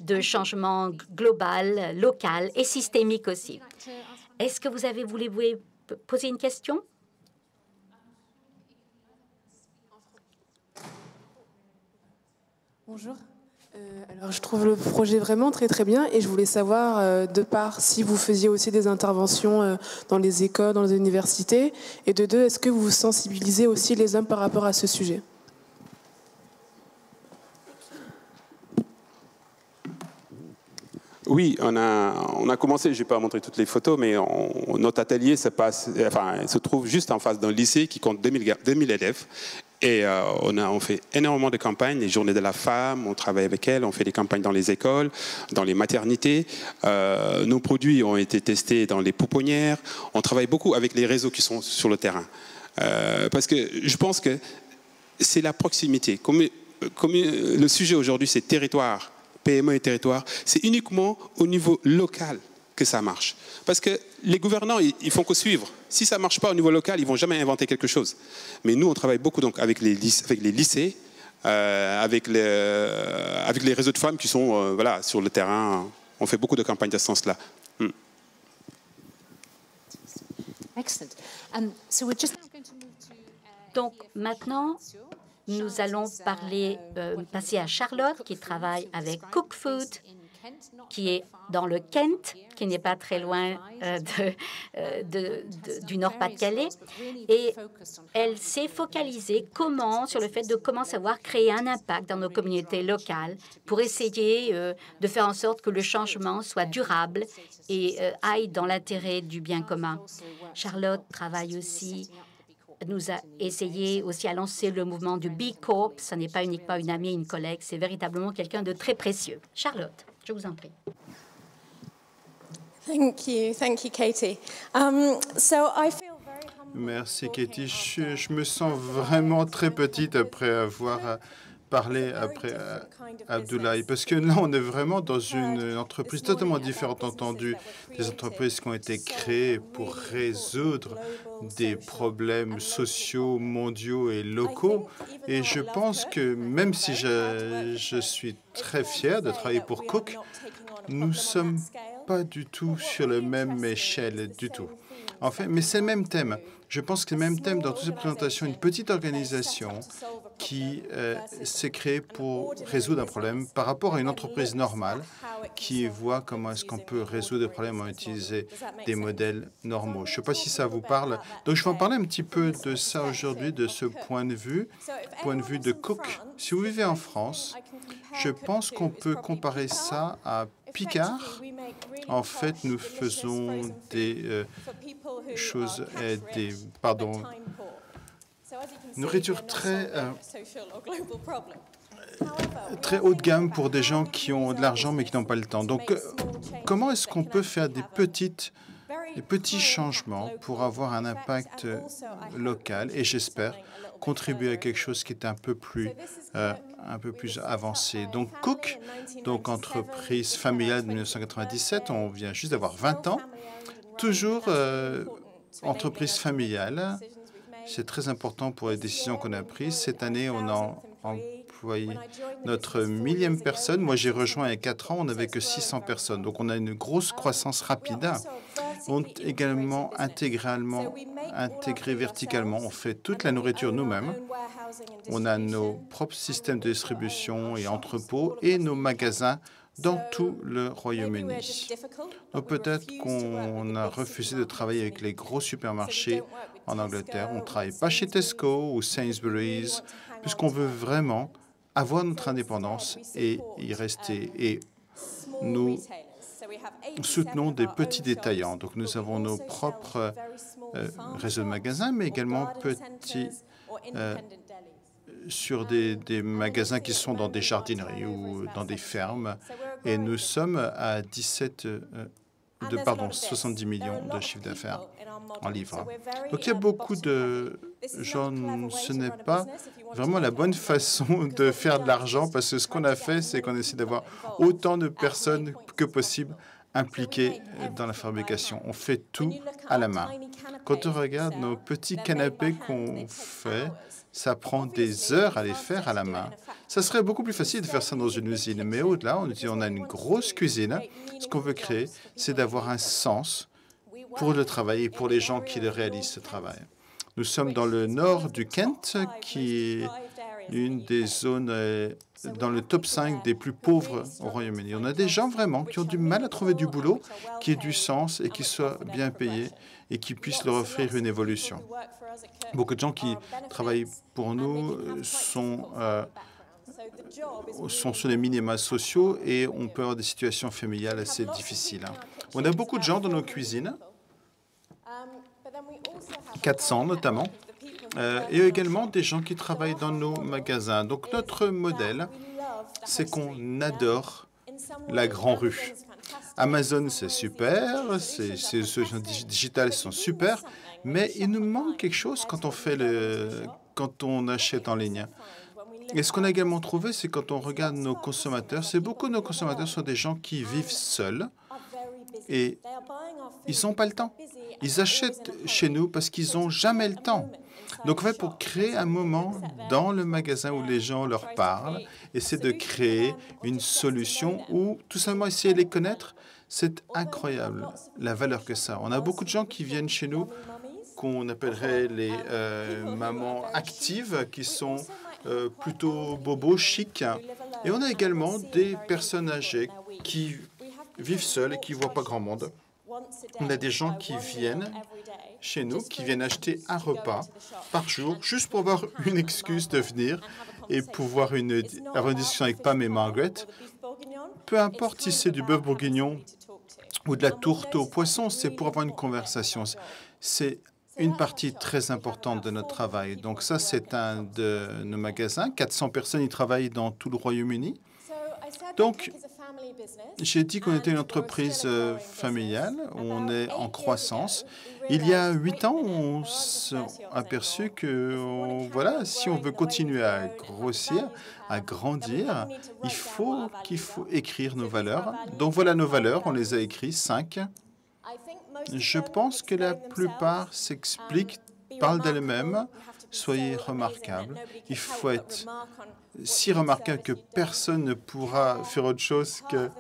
de changement global, local et systémique aussi. Est-ce que vous voulez poser une question? Bonjour. Alors, je trouve le projet vraiment très très bien et je voulais savoir, de part, si vous faisiez aussi des interventions dans les écoles, dans les universités, et de deux, est-ce que vous sensibilisez aussi les hommes par rapport à ce sujet? Oui, on a commencé, je ne vais pas montrer toutes les photos, mais notre atelier se trouve juste en face d'un lycée qui compte 2000 élèves. Et on fait énormément de campagnes, les journées de la femme, on travaille avec elles, on fait des campagnes dans les écoles, dans les maternités. Nos produits ont été testés dans les pouponnières. On travaille beaucoup avec les réseaux qui sont sur le terrain. Parce que je pense que c'est la proximité. Comme le sujet aujourd'hui, c'est territoire, PME et territoire, c'est uniquement au niveau local que ça marche. Parce que les gouvernants, ils font que suivre. Si ça ne marche pas au niveau local, ils ne vont jamais inventer quelque chose. Mais nous, on travaille beaucoup donc, avec les lycées, avec les réseaux de femmes qui sont voilà, sur le terrain. On fait beaucoup de campagnes de ce sens-là. Excellent. Donc maintenant, nous allons passer à Charlotte, qui travaille avec Cook Food, qui est dans le Kent, qui n'est pas très loin du Nord-Pas-de-Calais. Et elle s'est focalisée sur le fait de comment savoir créer un impact dans nos communautés locales pour essayer de faire en sorte que le changement soit durable et aille dans l'intérêt du bien commun. Charlotte travaille aussi, nous a essayé aussi à lancer le mouvement du B Corp. Ce n'est pas uniquement une amie, une collègue, c'est véritablement quelqu'un de très précieux. Charlotte, je vous en prie. Thank you, Katie. Merci, Katie. Je me sens vraiment très petite après avoir parlé après Abdoulaye, parce que là, on est vraiment dans une entreprise totalement différente, entendu, des entreprises qui ont été créées pour résoudre des problèmes sociaux, mondiaux et locaux. Et je pense que même si je suis très fier de travailler pour Cook, nous ne sommes pas du tout sur la même échelle, du tout. En fait, mais c'est le même thème. Je pense que le même thème dans toutes ces présentations, une petite organisation qui s'est créée pour résoudre un problème par rapport à une entreprise normale qui voit comment est-ce qu'on peut résoudre des problèmes en utilisant des modèles normaux. Je ne sais pas si ça vous parle. Donc, je vais en parler un petit peu de ça aujourd'hui, de ce point de vue de Cook. Si vous vivez en France, je pense qu'on peut comparer ça à Picard. En fait, nous faisons des choses, nourriture très haut de gamme pour des gens qui ont de l'argent mais qui n'ont pas le temps. Donc, comment est-ce qu'on peut faire des petites des petits changements pour avoir un impact local et j'espère contribuer à quelque chose qui est un peu plus avancé. Donc Cook, donc entreprise familiale de 1997, on vient juste d'avoir 20 ans, toujours entreprise familiale. C'est très important pour les décisions qu'on a prises. Cette année, on a employé notre 1000e personne. Moi, j'ai rejoint il y a 4 ans, on n'avait que 600 personnes. Donc, on a une grosse croissance rapide. On est également intégré verticalement. On fait toute la nourriture nous-mêmes. On a nos propres systèmes de distribution et entrepôts et nos magasins dans tout le Royaume-Uni. Donc peut-être qu'on a refusé de travailler avec les gros supermarchés en Angleterre. On ne travaille pas chez Tesco ou Sainsbury's, puisqu'on veut vraiment avoir notre indépendance et y rester. Et nous soutenons des petits détaillants. Donc nous avons nos propres réseaux de magasins, mais également petits sur des magasins qui sont dans des jardineries ou dans des fermes. Et nous sommes à 70 millions de chiffre d'affaires en livres. Donc il y a beaucoup de gens, ce n'est pas vraiment la bonne façon de faire de l'argent parce que ce qu'on a fait, c'est qu'on essaie d'avoir autant de personnes que possible impliquées dans la fabrication. On fait tout à la main. Quand on regarde nos petits canapés qu'on fait, ça prend des heures à les faire à la main. Ça serait beaucoup plus facile de faire ça dans une usine. Mais au-delà, on a une grosse cuisine. Ce qu'on veut créer, c'est d'avoir un sens pour le travail et pour les gens qui le réalisent, ce travail. Nous sommes dans le nord du Kent, qui est une des zones dans le top 5 des plus pauvres au Royaume-Uni. On a des gens vraiment qui ont du mal à trouver du boulot, qui ait du sens et qui soit bien payé et qui puisse leur offrir une évolution. Beaucoup de gens qui travaillent pour nous sont sur les minima sociaux et on peut avoir des situations familiales assez difficiles. On a beaucoup de gens dans nos cuisines, 400 notamment, et également des gens qui travaillent dans nos magasins. Donc notre modèle, c'est qu'on adore la grande rue. Amazon, c'est super, ces solutions digitales sont super, mais il nous manque quelque chose quand on achète en ligne. Et ce qu'on a également trouvé, c'est quand on regarde nos consommateurs, c'est beaucoup de nos consommateurs sont des gens qui vivent seuls et ils n'ont pas le temps. Ils achètent chez nous parce qu'ils n'ont jamais le temps. Donc, en fait, pour créer un moment dans le magasin où les gens leur parlent, essayer de créer une solution ou tout simplement essayer de les connaître, c'est incroyable la valeur que ça a. On a beaucoup de gens qui viennent chez nous qu'on appellerait les mamans actives, qui sont plutôt bobos, chics. Et on a également des personnes âgées qui vivent seules et qui ne voient pas grand monde. On a des gens qui viennent chez nous, qui viennent acheter un repas par jour, juste pour avoir une excuse de venir et pouvoir avoir une discussion avec Pam et Margaret. Peu importe si c'est du bœuf bourguignon ou de la tourte au poisson, c'est pour avoir une conversation. C'est une partie très importante de notre travail. Donc ça, c'est un de nos magasins. 400 personnes y travaillent dans tout le Royaume-Uni. Donc, j'ai dit qu'on était une entreprise familiale, on est en croissance. Il y a 8 ans, on s'est aperçu que, voilà, si on veut continuer à grossir, à grandir, il faut écrire nos valeurs. Donc voilà nos valeurs, on les a écrites, 5. Je pense que la plupart s'expliquent, parlent d'elles-mêmes. Soyez remarquables. Il faut être si remarquable que personne ne pourra faire autre chose que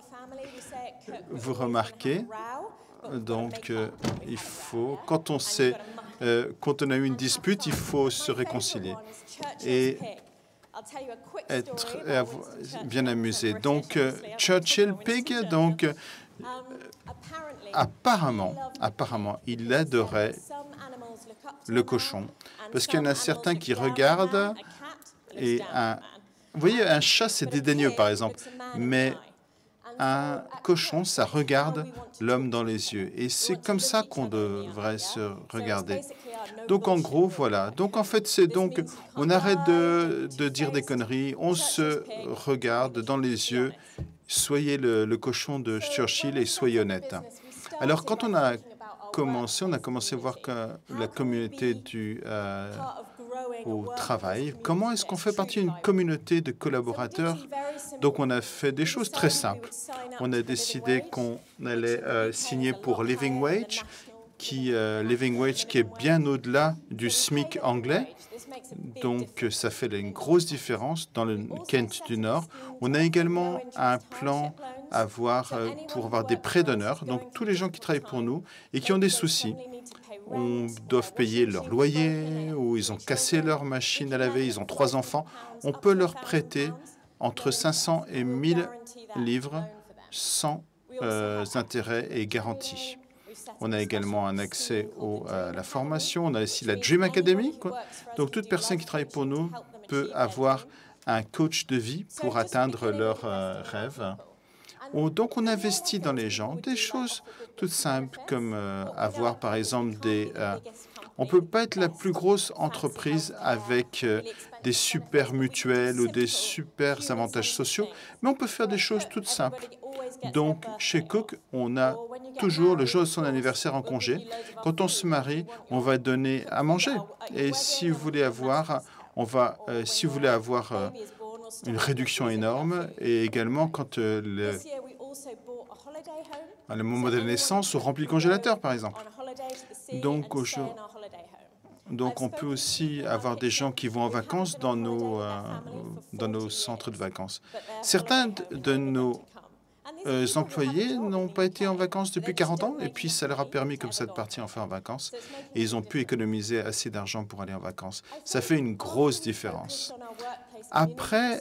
vous remarquer. Donc, il faut, quand on a eu une dispute, il faut se réconcilier et être bien amusé. Donc, Churchill Pig, donc, apparemment, il adorait le cochon. Parce qu'il y en a certains qui regardent et vous voyez, un chat, c'est dédaigneux, par exemple. Mais un cochon, ça regarde l'homme dans les yeux. Et c'est comme ça qu'on devrait se regarder. Donc, en gros, voilà. Donc, en fait, on arrête de dire des conneries, on se regarde dans les yeux. Soyez le cochon de Churchill et soyez honnête. Alors, quand on a commencé, on a commencé à voir que la communauté au travail. Comment est-ce qu'on fait partie d'une communauté de collaborateurs? Donc, on a fait des choses très simples. On a décidé qu'on allait signer pour Living Wage, qui est bien au-delà du SMIC anglais. Donc, ça fait une grosse différence dans le Kent du Nord. On a également un plan pour avoir des prêts d'honneur. Donc, tous les gens qui travaillent pour nous et qui ont des soucis, doivent payer leur loyer ou ils ont cassé leur machine à laver, ils ont 3 enfants, on peut leur prêter entre 500 et 1000 livres sans intérêt et garantie. On a également un accès à la formation. On a aussi la Dream Academy. Donc, toute personne qui travaille pour nous peut avoir un coach de vie pour atteindre leurs rêves. Donc, on investit dans les gens, des choses toutes simples comme avoir, par exemple, on ne peut pas être la plus grosse entreprise avec des super mutuelles ou des super avantages sociaux, mais on peut faire des choses toutes simples. Donc, chez Cook, on a toujours le jour de son anniversaire en congé. Quand on se marie, on va donner à manger. Et si vous voulez avoir, une réduction énorme, et également quand le moment de la naissance, on remplit le congélateur, par exemple. Donc, on peut aussi avoir des gens qui vont en vacances dans nos centres de vacances. Certains de nos employés n'ont pas été en vacances depuis 40 ans, et puis ça leur a permis comme ça de partir enfin en vacances, et ils ont pu économiser assez d'argent pour aller en vacances. Ça fait une grosse différence. Après,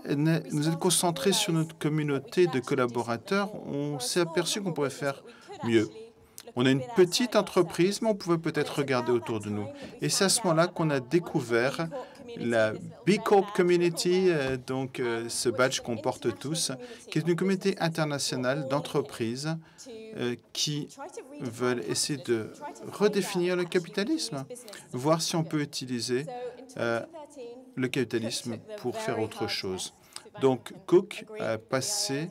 nous être concentrés sur notre communauté de collaborateurs, on s'est aperçu qu'on pourrait faire mieux. On a une petite entreprise, mais on pouvait peut-être regarder autour de nous. Et c'est à ce moment-là qu'on a découvert la B Corp Community, donc ce badge qu'on porte tous, qui est une communauté internationale d'entreprises qui veulent essayer de redéfinir le capitalisme, voir si on peut utiliser le capitalisme pour faire autre chose. Donc, Cook a passé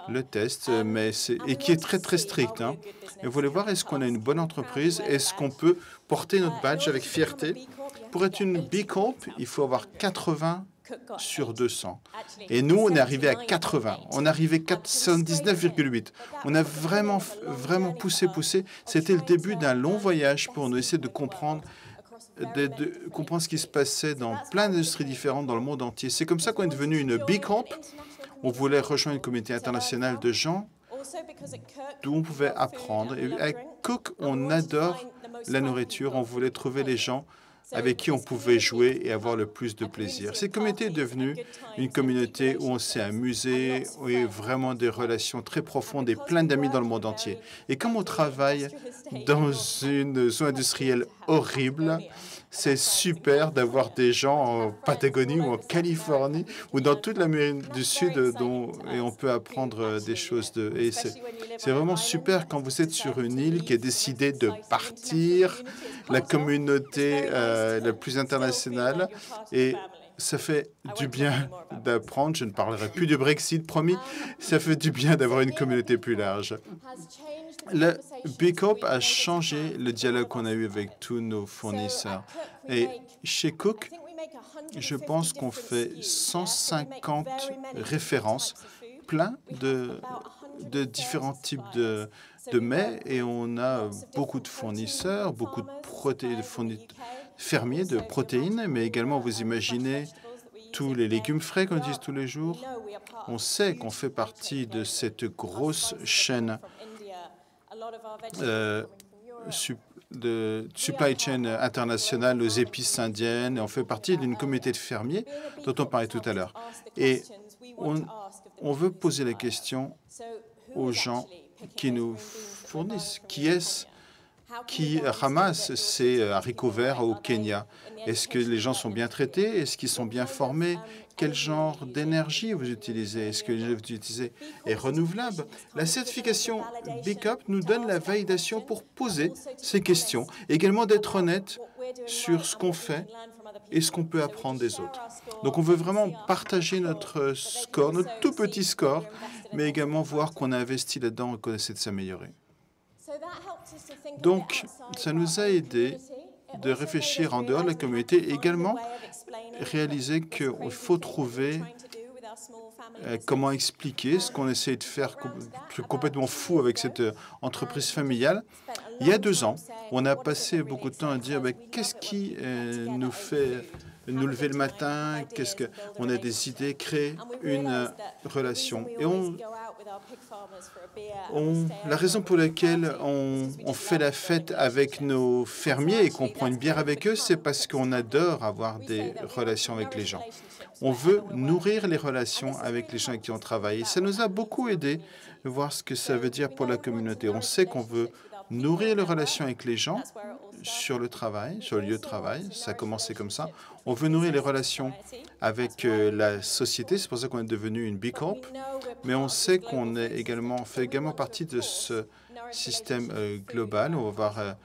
le test, et qui est très, très strict. Et vous voulez voir, est-ce qu'on a une bonne entreprise? Est-ce qu'on peut porter notre badge avec fierté? Pour être une B Corp, il faut avoir 80 sur 200. Et nous, on est arrivé à 80. On est arrivé à 79,8. On a vraiment, vraiment poussé. C'était le début d'un long voyage pour nous essayer de comprendre ce qui se passait dans plein d'industries différentes dans le monde entier. C'est comme ça qu'on est devenu une B Corp. On voulait rejoindre une communauté internationale de gens d'où on pouvait apprendre. Et avec Cook, on adore la nourriture. On voulait trouver les gens avec qui on pouvait jouer et avoir le plus de plaisir. Cette communauté est devenue une communauté où on s'est amusé, où il y a vraiment des relations très profondes et plein d'amis dans le monde entier. Et comme on travaille dans une zone industrielle horrible, c'est super d'avoir des gens en Patagonie ou en Californie ou dans toute l'Amérique du Sud et on peut apprendre des choses. Et c'est vraiment super quand vous êtes sur une île qui a décidé de partir, la communauté la plus internationale. Et ça fait du bien d'apprendre. Je ne parlerai plus du Brexit, promis. Ça fait du bien d'avoir une communauté plus large. Le B Corp a changé le dialogue qu'on a eu avec tous nos fournisseurs. Et chez Cook, je pense qu'on fait 150 références, plein de différents types de mets, et on a beaucoup de fournisseurs, beaucoup de fermiers de protéines, mais également, vous imaginez, tous les légumes frais qu'on utilise tous les jours. On sait qu'on fait partie de cette grosse chaîne de supply chain internationale aux épices indiennes. On fait partie d'une communauté de fermiers dont on parlait tout à l'heure. Et on veut poser la question aux gens qui nous fournissent. Qui est-ce qui ramasse ces haricots verts au Kenya? Est-ce que les gens sont bien traités? Est-ce qu'ils sont bien formés? Quel genre d'énergie vous utilisez? Est-ce que l'énergie que vous utilisez est renouvelable? La certification B Corp nous donne la validation pour poser ces questions, et également d'être honnête sur ce qu'on fait et ce qu'on peut apprendre des autres. Donc, on veut vraiment partager notre score, notre tout petit score, mais également voir qu'on a investi là-dedans et qu'on essaie de s'améliorer. Donc, ça nous a aidé de réfléchir en dehors de la communauté et également réaliser qu'il faut trouver comment expliquer ce qu'on essaie de faire complètement fou avec cette entreprise familiale. Il y a 2 ans, on a passé beaucoup de temps à dire qu'est-ce qui nous fait nous lever le matin, on a des idées, créer une relation. Et la raison pour laquelle on fait la fête avec nos fermiers et qu'on prend une bière avec eux, c'est parce qu'on adore avoir des relations avec les gens. On veut nourrir les relations avec les gens avec qui on travaille. Et ça nous a beaucoup aidé de voir ce que ça veut dire pour la communauté. On sait qu'on veut nourrir les relations avec les gens sur le travail, sur le lieu de travail. Ça a commencé comme ça. On veut nourrir les relations avec la société. C'est pour ça qu'on est devenu une B Corp. Mais on sait qu'on fait également partie de ce système global. On va voir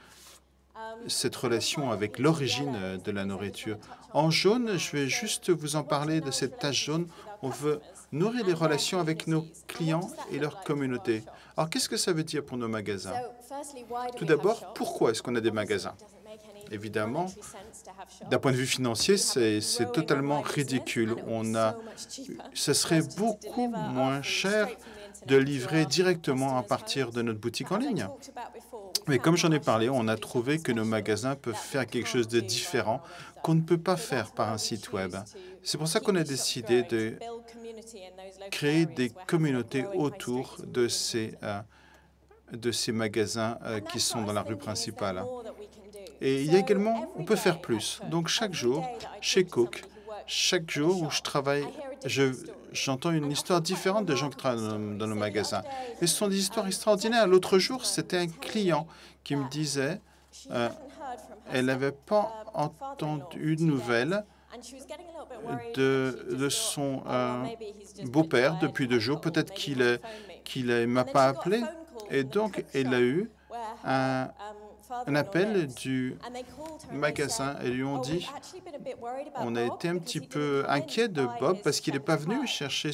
cette relation avec l'origine de la nourriture. En jaune, je vais juste vous en parler de cette tache jaune. On veut nourrir les relations avec nos clients et leur communauté. Alors, qu'est-ce que ça veut dire pour nos magasins? Tout d'abord, pourquoi est-ce qu'on a des magasins? Évidemment, d'un point de vue financier, c'est totalement ridicule. Ce serait beaucoup moins cher de livrer directement à partir de notre boutique en ligne. Mais comme j'en ai parlé, on a trouvé que nos magasins peuvent faire quelque chose de différent qu'on ne peut pas faire par un site web. C'est pour ça qu'on a décidé de créer des communautés autour de ces magasins qui sont dans la rue principale. Et il y a également, on peut faire plus. Donc chaque jour, chez Cook, chaque jour où je travaille, j'entends une histoire différente de gens qui travaillent dans nos magasins. Et ce sont des histoires extraordinaires. L'autre jour, c'était un client qui me disait elle n'avait pas entendu de nouvelles de son beau-père depuis 2 jours. Peut-être qu'il ne m'a pas appelé. Et donc, elle a eu un appel du magasin et lui ont dit on a été un petit peu inquiet de Bob parce qu'il n'est pas venu chercher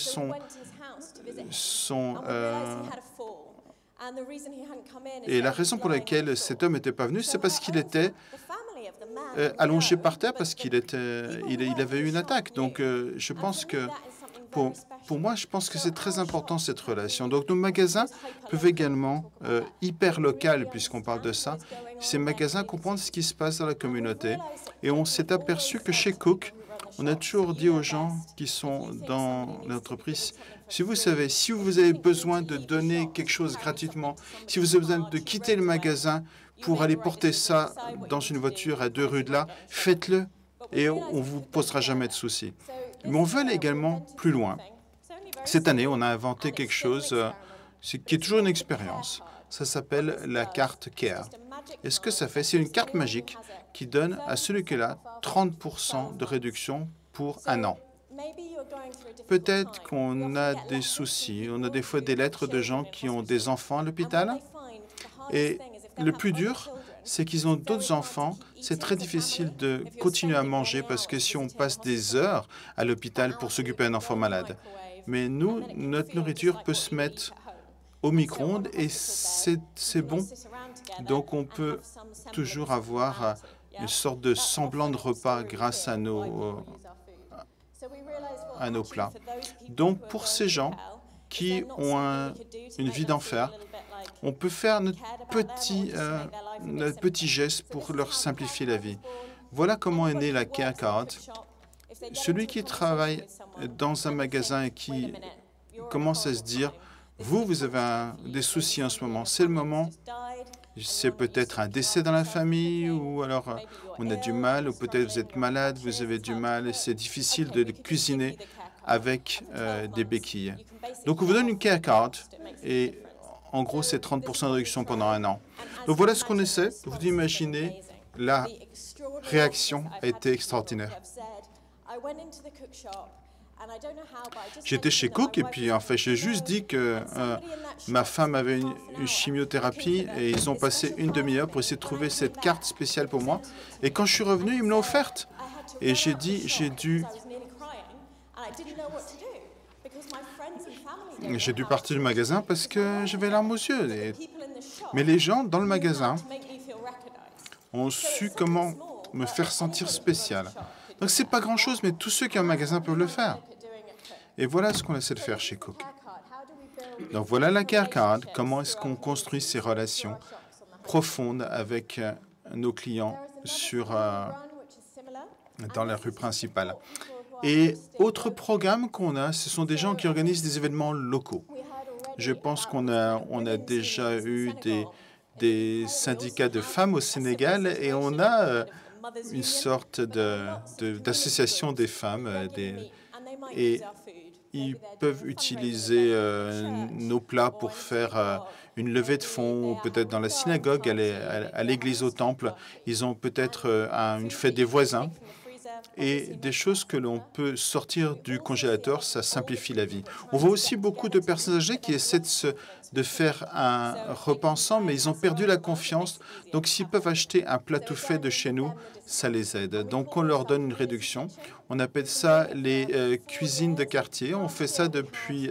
et la raison pour laquelle cet homme n'était pas venu, c'est parce qu'il était allongé par terre parce qu'il avait eu une attaque. Donc, je pense que pour moi, je pense que c'est très important cette relation. Donc, nos magasins peuvent également, hyper local, puisqu'on parle de ça, ces magasins comprennent ce qui se passe dans la communauté. Et on s'est aperçu que chez Cook, on a toujours dit aux gens qui sont dans l'entreprise, si vous avez besoin de donner quelque chose gratuitement, si vous avez besoin de quitter le magasin pour aller porter ça dans une voiture à 2 rues de là, faites-le et on ne vous posera jamais de soucis. Mais on veut aller également plus loin. Cette année, on a inventé quelque chose qui est toujours une expérience. Ça s'appelle la carte CARE. Et ce que ça fait, c'est une carte magique qui donne à celui qui est là 30% de réduction pour 1 an. Peut-être qu'on a des soucis. On a des fois des lettres de gens qui ont des enfants à l'hôpital. Et le plus dur, c'est qu'ils ont d'autres enfants. C'est très difficile de continuer à manger parce que si on passe des heures à l'hôpital pour s'occuper d'un enfant malade. Mais nous, notre nourriture peut se mettre au micro-ondes et c'est bon. Donc, on peut toujours avoir une sorte de semblant de repas grâce à nos plats. Donc, pour ces gens qui ont une vie d'enfer, on peut faire notre petit geste pour leur simplifier la vie. Voilà comment est née la Care Card. Celui qui travaille dans un magasin et qui commence à se dire « Vous avez des soucis en ce moment, c'est le moment, c'est peut-être un décès dans la famille, ou alors on a du mal, ou peut-être vous êtes malade, vous avez du mal, et c'est difficile de cuisiner avec des béquilles. » Donc, on vous donne une Care Card, et en gros, c'est 30% de réduction pendant 1 an. Donc, voilà ce qu'on essaie. Vous imaginez, la réaction a été extraordinaire. J'étais chez Cook et puis en fait, j'ai juste dit que ma femme avait une chimiothérapie et ils ont passé 1 demi-heure pour essayer de trouver cette carte spéciale pour moi. Et quand je suis revenu, ils me l'ont offerte. Et j'ai dû partir du magasin parce que j'avais larmes aux yeux. Et Mais les gens dans le magasin ont su comment me faire sentir spécial. Donc, c'est pas grand-chose, mais tous ceux qui ont un magasin peuvent le faire. Et voilà ce qu'on essaie de faire chez Cook. Donc, voilà la care card. Comment est-ce qu'on construit ces relations profondes avec nos clients dans la rue principale. Et autre programme qu'on a, ce sont des gens qui organisent des événements locaux. Je pense qu'on a déjà eu des syndicats de femmes au Sénégal et on a une sorte d'association des femmes et ils peuvent utiliser nos plats pour faire une levée de fonds, ou peut-être dans la synagogue, à l'église, au temple. Ils ont peut-être une fête des voisins. Et des choses que l'on peut sortir du congélateur, ça simplifie la vie. On voit aussi beaucoup de personnes âgées qui essaient de faire un repas ensemble, mais ils ont perdu la confiance. Donc, s'ils peuvent acheter un plat tout fait de chez nous, ça les aide. Donc, on leur donne une réduction. On appelle ça les cuisines de quartier. On fait ça depuis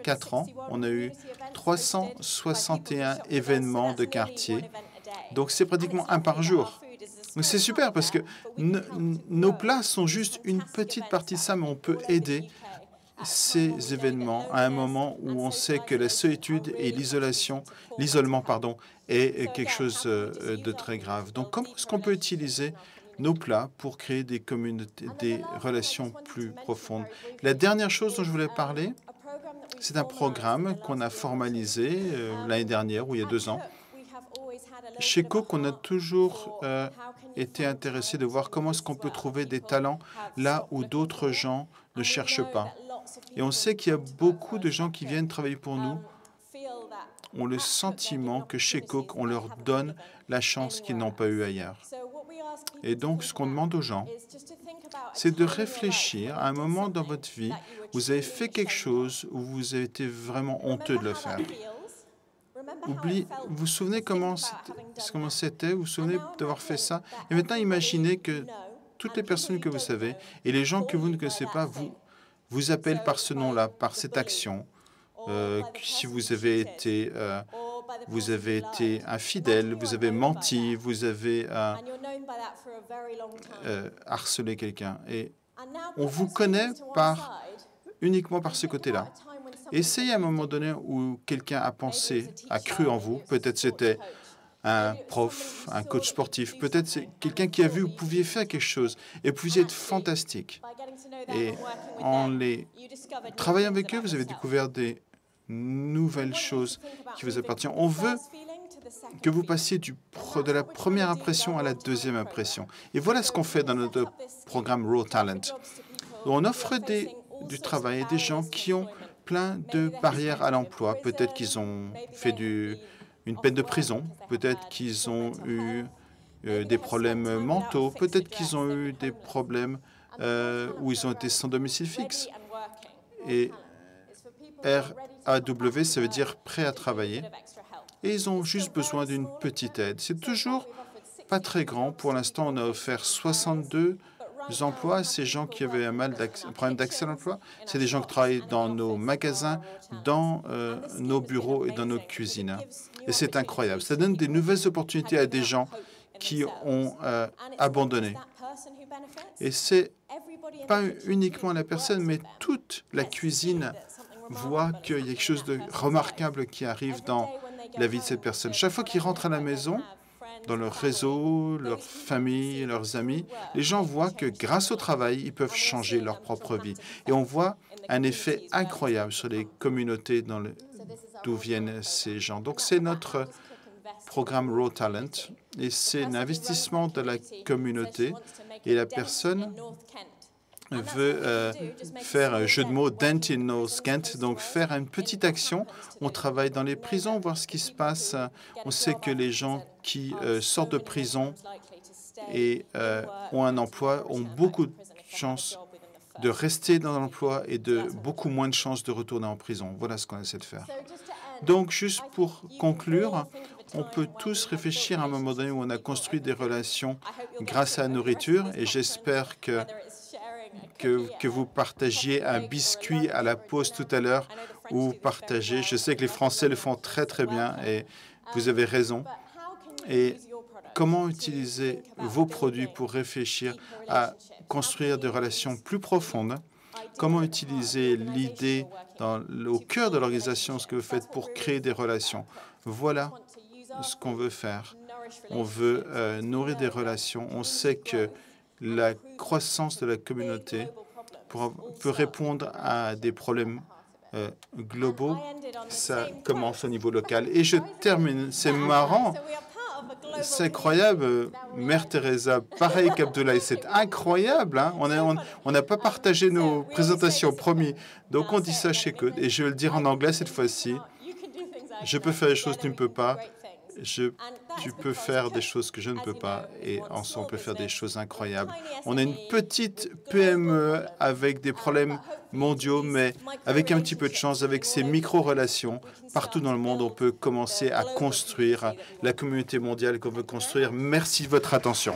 4 ans. On a eu 361 événements de quartier. Donc, c'est pratiquement un par jour. Donc, c'est super parce que nos plats sont juste une petite partie de ça, mais on peut aider ces événements à un moment où on sait que la solitude et l'isolement, est quelque chose de très grave. Donc, comment est-ce qu'on peut utiliser nos plats pour créer des communautés, des relations plus profondes? La dernière chose dont je voulais parler, c'est un programme qu'on a formalisé l'année dernière ou il y a 2 ans. Chez Cook, on a toujours été intéressé de voir comment est-ce qu'on peut trouver des talents là où d'autres gens ne cherchent pas. Et on sait qu'il y a beaucoup de gens qui viennent travailler pour nous ont le sentiment que chez Cook, on leur donne la chance qu'ils n'ont pas eue ailleurs. Et donc, ce qu'on demande aux gens, c'est de réfléchir à un moment dans votre vie où vous avez fait quelque chose où vous avez été vraiment honteux de le faire. Vous vous souvenez comment c'était? Vous vous souvenez d'avoir fait ça? Et maintenant, imaginez que toutes les personnes que vous savez et les gens que vous ne connaissez pas vous appellent par ce nom-là, par cette action. Si vous avez été infidèle, vous avez menti, vous avez harcelé quelqu'un. Et on vous connaît uniquement par ce côté-là. Essayez à un moment donné où quelqu'un a cru en vous. Peut-être c'était un prof, un coach sportif. Peut-être c'est quelqu'un qui a vu que vous pouviez faire quelque chose et vous pouviez être fantastique. Et en travaillant avec eux, vous avez découvert des nouvelles choses qui vous appartiennent. On veut que vous passiez de la première impression à la deuxième impression. Et voilà ce qu'on fait dans notre programme Raw Talent. On offre du travail à des gens qui ont plein de barrières à l'emploi. Peut-être qu'ils ont fait une peine de prison, peut-être qu'ils ont eu des problèmes mentaux, peut-être qu'ils ont eu des problèmes où ils ont été sans domicile fixe. Et RAW, ça veut dire prêt à travailler. Et ils ont juste besoin d'une petite aide. C'est toujours pas très grand. Pour l'instant, on a offert 62 emplois à ces gens qui avaient un problème d'accès à l'emploi. C'est des gens qui travaillent dans nos magasins, dans nos bureaux et dans nos cuisines. Et c'est incroyable. Ça donne des nouvelles opportunités à des gens qui ont abandonné. Et c'est pas uniquement la personne, mais toute la cuisine voit qu'il y a quelque chose de remarquable qui arrive dans la vie de cette personne. Chaque fois qu'ils rentrent à la maison, dans leur réseau, leur famille, leurs amis, les gens voient que grâce au travail, ils peuvent changer leur propre vie. Et on voit un effet incroyable sur les communautés d'où viennent ces gens. Donc, c'est notre programme Raw Talent et c'est un investissement de la communauté et la personne veut faire un jeu de mots Dent in North Kent, donc faire une petite action. On travaille dans les prisons, voir ce qui se passe. On sait que les gens qui sortent de prison et ont un emploi ont beaucoup de chances de rester dans l'emploi et beaucoup moins de chances de retourner en prison. Voilà ce qu'on essaie de faire. Donc, juste pour conclure, on peut tous réfléchir à un moment donné où on a construit des relations grâce à la nourriture et j'espère que vous partagiez un biscuit à la pause tout à l'heure ou partagez. Je sais que les Français le font très, très bien et Vous avez raison. Et comment utiliser vos produits pour réfléchir à construire des relations plus profondes? Comment utiliser l'idée au cœur de l'organisation, ce que vous faites pour créer des relations? Voilà ce qu'on veut faire. On veut nourrir des relations. On sait que la croissance de la communauté peut répondre à des problèmes globaux. Ça commence au niveau local. Et je termine. C'est marrant. C'est incroyable, Mère Teresa, pareil qu'Abdoulaye, c'est incroyable. Hein? On n'a pas partagé nos présentations, promis. Donc on dit ça chez Code, et je vais le dire en anglais cette fois-ci. Je peux faire des choses que tu ne peux pas. Tu peux faire des choses que je ne peux pas, et ensemble on peut faire des choses incroyables. On a une petite PME avec des problèmes mondiaux, mais avec un petit peu de chance, avec ces micro-relations, partout dans le monde, on peut commencer à construire la communauté mondiale qu'on veut construire. Merci de votre attention.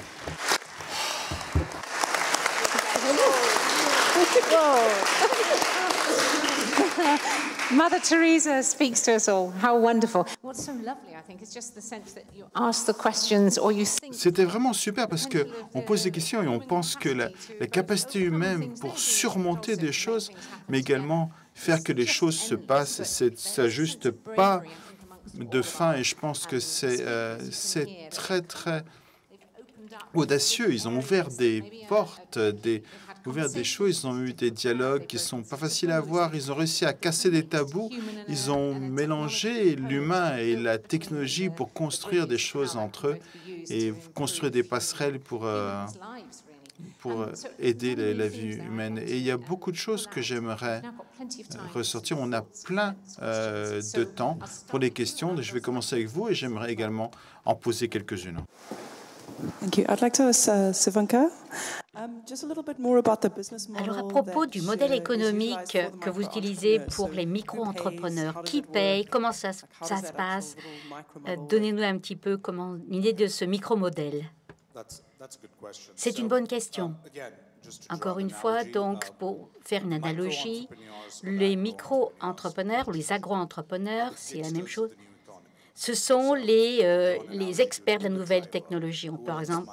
Mother Teresa speaks to us all. How wonderful. What's so lovely, I think, is just the sense that you ask the questions or you think. C'était vraiment super parce que on pose des questions et on pense que la capacité humaine pour surmonter des choses, mais également faire que les choses se passent, ça juste pas de fin. Et je pense que c'est très, très audacieux. Ils ont ouvert des portes, ouvert des choses, ils ont eu des dialogues qui sont pas faciles à avoir, ils ont réussi à casser des tabous, ils ont mélangé l'humain et la technologie pour construire des choses entre eux et construire des passerelles pour aider la vie humaine. Et il y a beaucoup de choses que j'aimerais ressortir. On a plein de temps pour les questions. Je vais commencer avec vous et j'aimerais également en poser quelques-unes. Thank you. I'd like to ask Sivanka, just a little bit more about the business model. Alors, à propos du modèle économique que vous utilisez pour les micro-entrepreneurs, qui paye, comment ça se passe? Donnez-nous un petit peu une idée de ce micro-modèle. C'est une bonne question. Encore une fois, donc, pour faire une analogie, les micro-entrepreneurs ou les agro-entrepreneurs, c'est la même chose. Ce sont les experts de la nouvelle technologie, par exemple,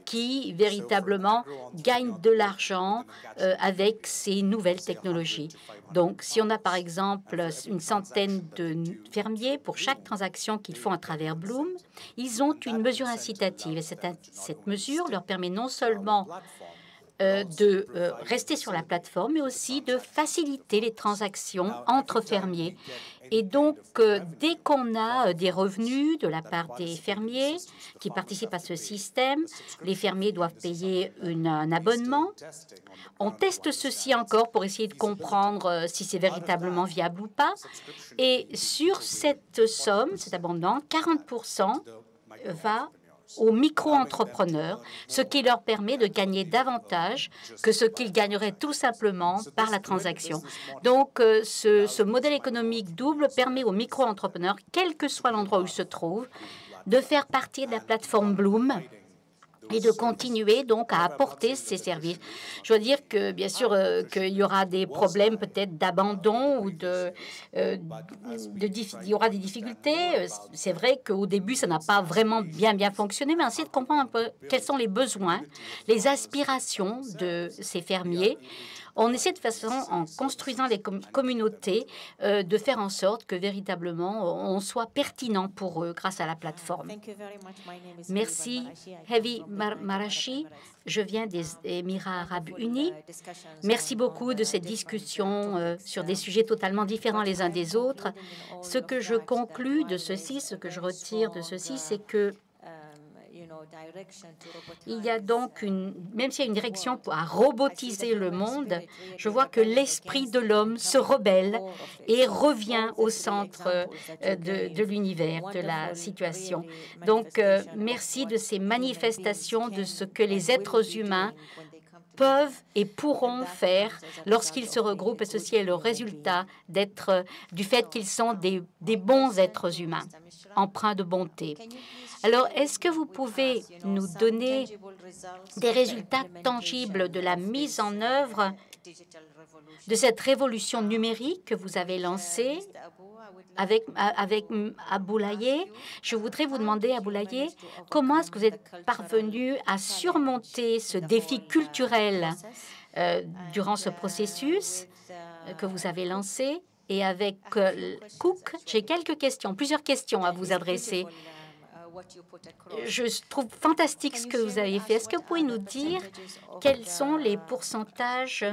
qui véritablement gagnent de l'argent avec ces nouvelles technologies. Donc, si on a par exemple une centaine de fermiers pour chaque transaction qu'ils font à travers Bloom, ils ont une mesure incitative. Et cette mesure leur permet non seulement de rester sur la plateforme, mais aussi de faciliter les transactions entre fermiers. Et donc, dès qu'on a des revenus de la part des fermiers qui participent à ce système, les fermiers doivent payer un abonnement. On teste ceci encore pour essayer de comprendre si c'est véritablement viable ou pas. Et sur cette somme, cet abonnement, 40% va aux micro-entrepreneurs, ce qui leur permet de gagner davantage que ce qu'ils gagneraient tout simplement par la transaction. Donc, ce modèle économique double permet aux micro-entrepreneurs, quel que soit l'endroit où ils se trouvent, de faire partie de la plateforme Bloom et de continuer donc à apporter ces services. Je dois dire que, bien sûr, qu'il y aura des problèmes peut-être d'abandon ou il y aura des difficultés. C'est vrai qu'au début, ça n'a pas vraiment bien fonctionné, mais essayer de comprendre un peu quels sont les besoins, les aspirations de ces fermiers. On essaie de façon, en construisant les communautés, de faire en sorte que véritablement on soit pertinent pour eux grâce à la plateforme. Merci, Hevi Marashi. Je viens des Émirats arabes unis. Merci beaucoup de cette discussion sur des sujets totalement différents les uns des autres. Ce que je conclus de ceci, ce que je retire de ceci, c'est que il y a donc même s'il y a une direction à robotiser le monde, je vois que l'esprit de l'homme se rebelle et revient au centre de l'univers, de la situation. Donc, merci de ces manifestations de ce que les êtres humains peuvent et pourront faire lorsqu'ils se regroupent, et ceci est le résultat du fait qu'ils sont des bons êtres humains, empreints de bonté. Alors, est-ce que vous pouvez nous donner des résultats tangibles de la mise en œuvre de cette révolution numérique que vous avez lancée? avec Aboulaye. Je voudrais vous demander, Aboulaye, comment est-ce que vous êtes parvenu à surmonter ce défi culturel durant ce processus que vous avez lancé? Et avec Cook, j'ai plusieurs questions à vous adresser. Je trouve fantastique ce que vous avez fait. Est-ce que vous pouvez nous dire quels sont les pourcentages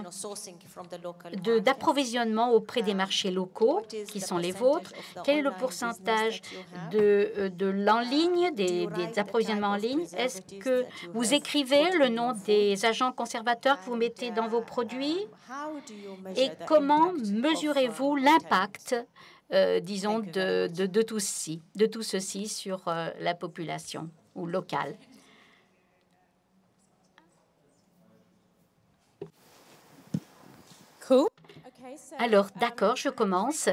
d'approvisionnement auprès des marchés locaux qui sont les vôtres? Quel est le pourcentage de l'en-ligne, des approvisionnements en ligne? Est-ce que vous écrivez le nom des agents conservateurs que vous mettez dans vos produits? Et comment mesurez-vous l'impact disons, de tout ceci sur la population ou locale? Alors, d'accord, je commence.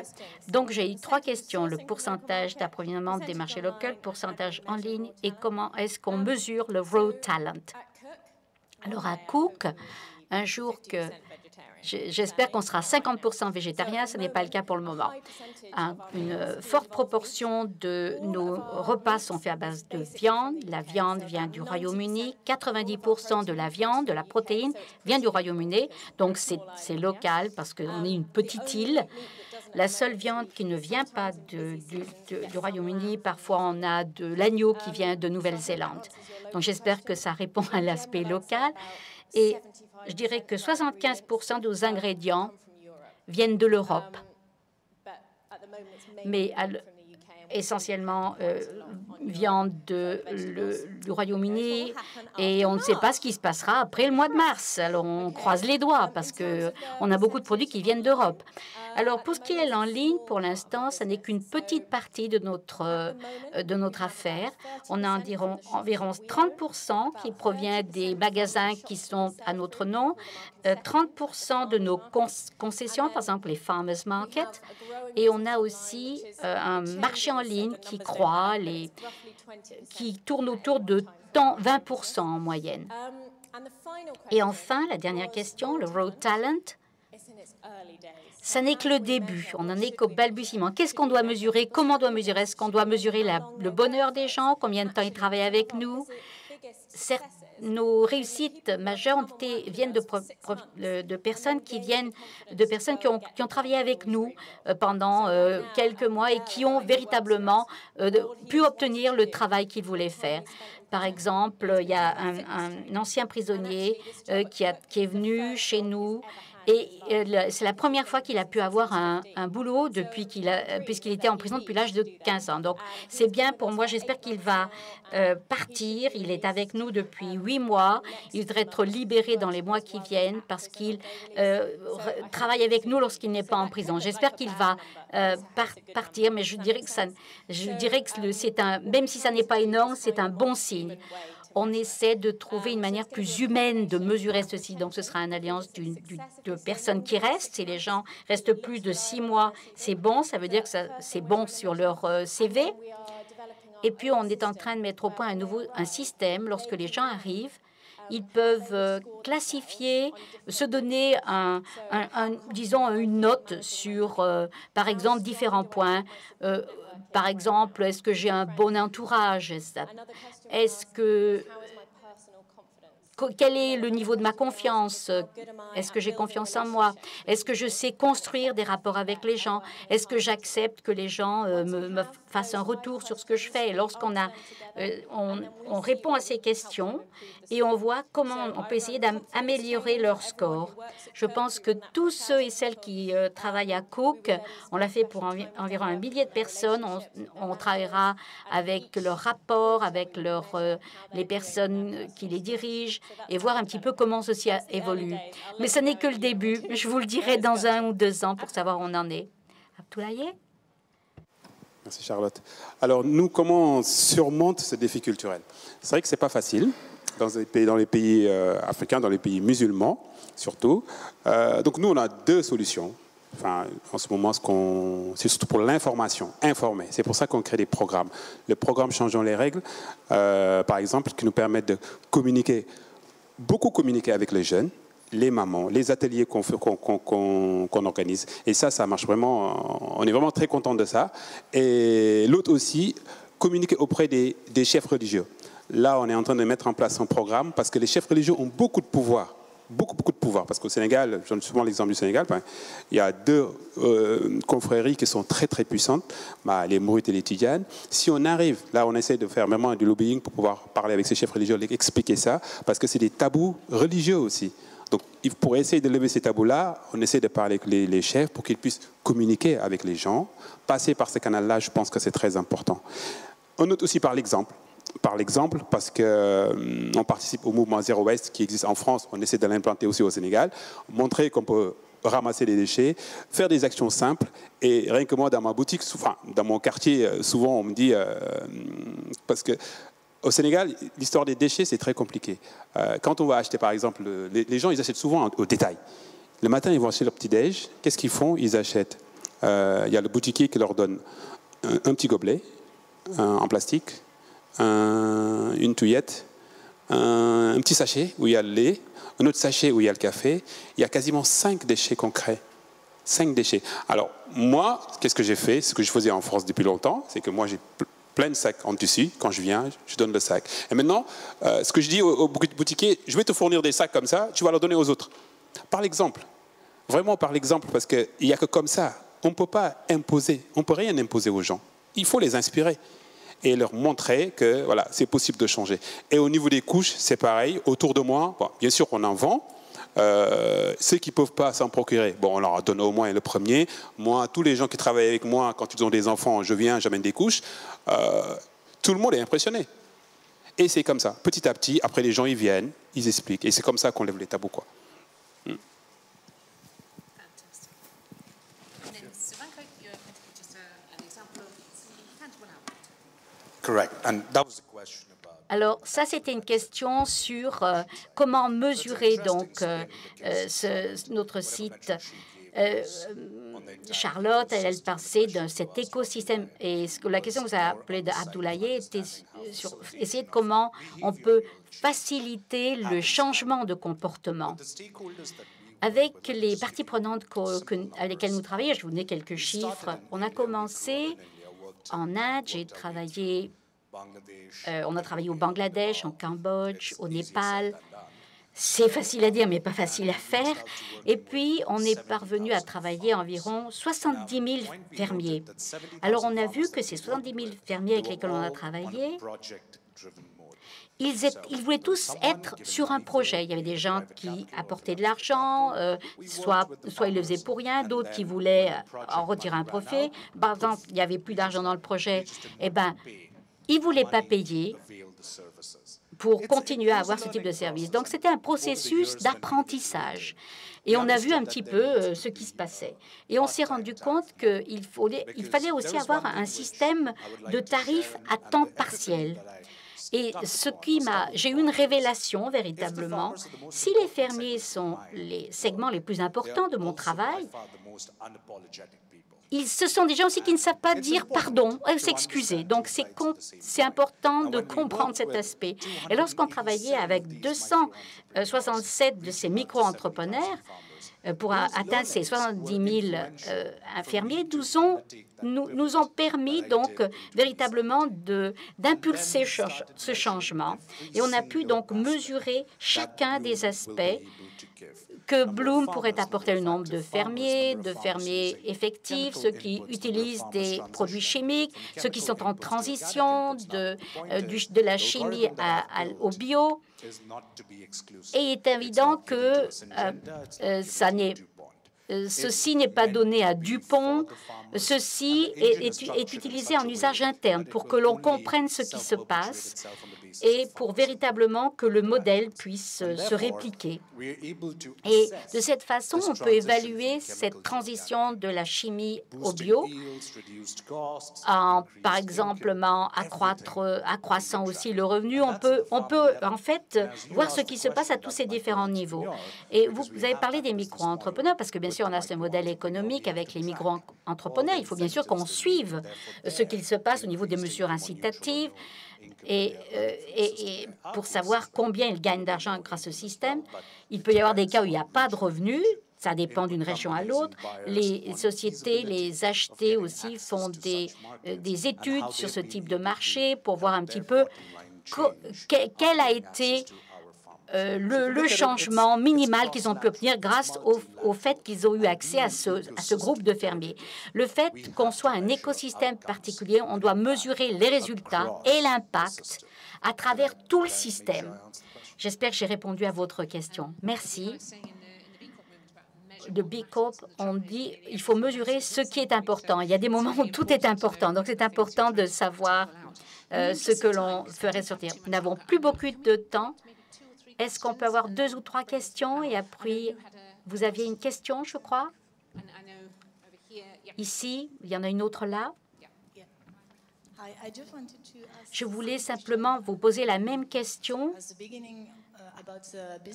Donc, j'ai eu 3 questions. Le pourcentage d'approvisionnement des marchés locaux, le pourcentage en ligne et comment est-ce qu'on mesure le raw talent. Alors, à Cook, un jour que j'espère qu'on sera 50% végétarien, ce n'est pas le cas pour le moment. Une forte proportion de nos repas sont faits à base de viande. La viande vient du Royaume-Uni. 90% de la viande, de la protéine, vient du Royaume-Uni. Donc, c'est local parce qu'on est une petite île. La seule viande qui ne vient pas du Royaume-Uni, parfois on a de l'agneau qui vient de Nouvelle-Zélande. Donc, j'espère que ça répond à l'aspect local. Et je dirais que 75% de nos ingrédients viennent de l'Europe, mais essentiellement viande du Royaume-Uni, et on ne sait pas ce qui se passera après le mois de mars. Alors, on croise les doigts parce qu'on a beaucoup de produits qui viennent d'Europe. Alors, pour ce qui est en ligne, pour l'instant, ce n'est qu'une petite partie de notre affaire. On a environ 30% qui provient des magasins qui sont à notre nom, 30% de nos concessions, par exemple les Farmers Market, et on a aussi un marché en ligne qui croît, qui tourne autour de 20% en moyenne. Et enfin, la dernière question, le raw talent. Ça n'est que le début, on n'en est qu'au balbutiement. Qu'est-ce qu'on doit mesurer? Comment on doit mesurer? Est-ce qu'on doit mesurer le bonheur des gens? Combien de temps ils travaillent avec nous? Nos réussites majeures viennent de personnes qui ont travaillé avec nous pendant quelques mois et qui ont véritablement pu obtenir le travail qu'ils voulaient faire. Par exemple, il y a un ancien prisonnier qui est venu chez nous. Et c'est la première fois qu'il a pu avoir un boulot puisqu'il était en prison depuis l'âge de 15 ans. Donc, c'est bien pour moi. J'espère qu'il va partir. Il est avec nous depuis 8 mois. Il devrait être libéré dans les mois qui viennent parce qu'il travaille avec nous lorsqu'il n'est pas en prison. J'espère qu'il va partir, mais je dirais que même si ça n'est pas énorme, c'est un bon signe. On essaie de trouver une manière plus humaine de mesurer ceci. Donc, ce sera une alliance de personnes qui restent. Si les gens restent plus de 6 mois, c'est bon. Ça veut dire que c'est bon sur leur CV. Et puis, on est en train de mettre au point un système. Lorsque les gens arrivent, ils peuvent classifier, se donner disons, une note sur, par exemple, différents points. Par exemple, est-ce que j'ai un bon entourage? Quel est le niveau de ma confiance? Est-ce que j'ai confiance en moi? Est-ce que je sais construire des rapports avec les gens? Est-ce que j'accepte que les gens me fassent un retour sur ce que je fais? Et lorsqu'on on répond à ces questions et on voit comment on peut essayer d'améliorer leur score. Je pense que tous ceux et celles qui travaillent à Cook, on l'a fait pour environ 1 millier de personnes. On travaillera avec leurs rapports, avec les personnes qui les dirigent, et voir un petit peu comment ceci évolue. Mais ce n'est que le début. Je vous le dirai dans 1 ou 2 ans pour savoir où on en est. Abdoulaye? Merci, Charlotte. Alors, nous, comment on surmonte ce défi culturel? C'est vrai que ce n'est pas facile dans les pays africains, dans les pays musulmans, surtout. Donc, nous, on a 2 solutions. Enfin, en ce moment, c'est surtout pour l'information, informer. C'est pour ça qu'on crée des programmes. Le programme Changeons les règles, par exemple, qui nous permettent de communiquer avec les jeunes, les mamans, les ateliers qu'on organise. Et ça marche vraiment. On est vraiment très content de ça. Et l'autre aussi, communiquer auprès des chefs religieux. Là, on est en train de mettre en place un programme parce que les chefs religieux ont beaucoup de pouvoir. Beaucoup de pouvoir. Parce qu'au Sénégal, je donne souvent l'exemple du Sénégal, il y a deux confréries qui sont très, très puissantes, les Mourites et les Tidjanes. Si on arrive, là, on essaie de faire vraiment du lobbying pour pouvoir parler avec ces chefs religieux, expliquer ça, parce que c'est des tabous religieux aussi. Donc, pour essayer de lever ces tabous-là, on essaie de parler avec les chefs pour qu'ils puissent communiquer avec les gens. Passer par ce canal-là, je pense que c'est très important. On note aussi par l'exemple. Parce qu'on participe au mouvement Zero Waste qui existe en France, on essaie de l'implanter aussi au Sénégal, montrer qu'on peut ramasser les déchets, faire des actions simples. Et rien que moi, dans ma boutique, dans mon quartier, souvent on me dit, parce que au Sénégal, l'histoire des déchets, c'est très compliqué. Quand on va acheter, par exemple, les gens, ils achètent souvent au détail. Le matin, ils vont acheter leur petit-déj. Qu'est-ce qu'ils font? Ils achètent. Il y a le boutiquier qui leur donne un petit gobelet en plastique, une touillette, un petit sachet où il y a le lait, un autre sachet où il y a le café. Il y a quasiment 5 déchets concrets. 5 déchets. Alors, moi, qu'est-ce que j'ai fait? Ce que je faisais en France depuis longtemps, c'est que moi, j'ai plein de sacs en tissu. Quand je viens, je donne le sac. Et maintenant, ce que je dis au boutiquier, je vais te fournir des sacs comme ça, tu vas leur donner aux autres. Par l'exemple. Vraiment par l'exemple, parce qu'il n'y a que comme ça. On ne peut pas imposer, on ne peut rien imposer aux gens. Il faut les inspirer et leur montrer que voilà, c'est possible de changer. Et au niveau des couches, c'est pareil. Autour de moi, bien sûr, on en vend. Ceux qui ne peuvent pas s'en procurer, on leur donne au moins le premier. Moi, tous les gens qui travaillent avec moi, quand ils ont des enfants, je viens, j'amène des couches. Tout le monde est impressionné. Et c'est comme ça. Petit à petit, après les gens, ils viennent, ils expliquent. Et c'est comme ça qu'on lève les tabous, quoi. Alors, ça, c'était une question sur comment mesurer donc notre site. Charlotte, elle passait de cet écosystème. Et la question que vous avez appelée d'Abdoulaye était sur essayer de comment on peut faciliter le changement de comportement. Avec les parties prenantes avec lesquelles nous travaillons, je vous donne quelques chiffres. On a commencé en Inde, on a travaillé au Bangladesh, en Cambodge, au Népal. C'est facile à dire, mais pas facile à faire. Et puis, on est parvenu à travailler environ 70 000 fermiers. Alors, on a vu que ces 70 000 fermiers avec lesquels on a travaillé, ils voulaient tous être sur un projet. Il y avait des gens qui apportaient de l'argent, soit ils le faisaient pour rien, d'autres qui voulaient en retirer un profit. Par exemple, il n'y avait plus d'argent dans le projet. Eh bien, ils ne voulaient pas payer pour continuer à avoir ce type de service. Donc, c'était un processus d'apprentissage. Et on a vu un petit peu ce qui se passait. Et on s'est rendu compte qu'il fallait aussi avoir un système de tarifs à temps partiel. Et j'ai eu une révélation véritablement. Si les fermiers sont les segments les plus importants de mon travail, ce sont des gens aussi qui ne savent pas dire pardon, s'excuser. Donc, c'est important de comprendre cet aspect. Et lorsqu'on travaillait avec 267 de ces micro-entrepreneurs, pour atteindre ces 70 000 infirmiers, nous ont permis donc véritablement d'impulser ce changement. Et on a pu donc mesurer chacun des aspects que Bloom pourrait apporter le nombre de fermiers effectifs, ceux qui utilisent des produits chimiques, ceux qui sont en transition de la chimie au bio. Et il est évident que ceci n'est pas donné à Dupont. Ceci est utilisé en usage interne pour que l'on comprenne ce qui se passe et pour véritablement que le modèle puisse se répliquer. Et de cette façon, on peut évaluer cette transition de la chimie au bio en, par exemple, accroissant aussi le revenu. On peut en fait voir ce qui se passe à tous ces différents niveaux. Et vous avez parlé des micro-entrepreneurs parce que bien sûr, on a ce modèle économique avec les micro-entrepreneurs. Il faut bien sûr qu'on suive ce qu'il se passe au niveau des mesures incitatives. Et pour savoir combien ils gagnent d'argent grâce au système, il peut y avoir des cas où il n'y a pas de revenus. Ça dépend d'une région à l'autre. Les sociétés, les achetés aussi font des études sur ce type de marché pour voir un petit peu quel a été le changement minimal qu'ils ont pu obtenir grâce au fait qu'ils ont eu accès à ce groupe de fermiers. Le fait qu'on soit un écosystème particulier, on doit mesurer les résultats et l'impact à travers tout le système. J'espère que j'ai répondu à votre question. Merci. De B Corp, on dit il faut mesurer ce qui est important. Il y a des moments où tout est important, donc c'est important de savoir ce que l'on ferait sortir. Nous n'avons plus beaucoup de temps. Est-ce qu'on peut avoir 2 ou 3 questions? Et après, vous aviez une question, je crois. Ici, il y en a une autre là. Je voulais simplement vous poser la même question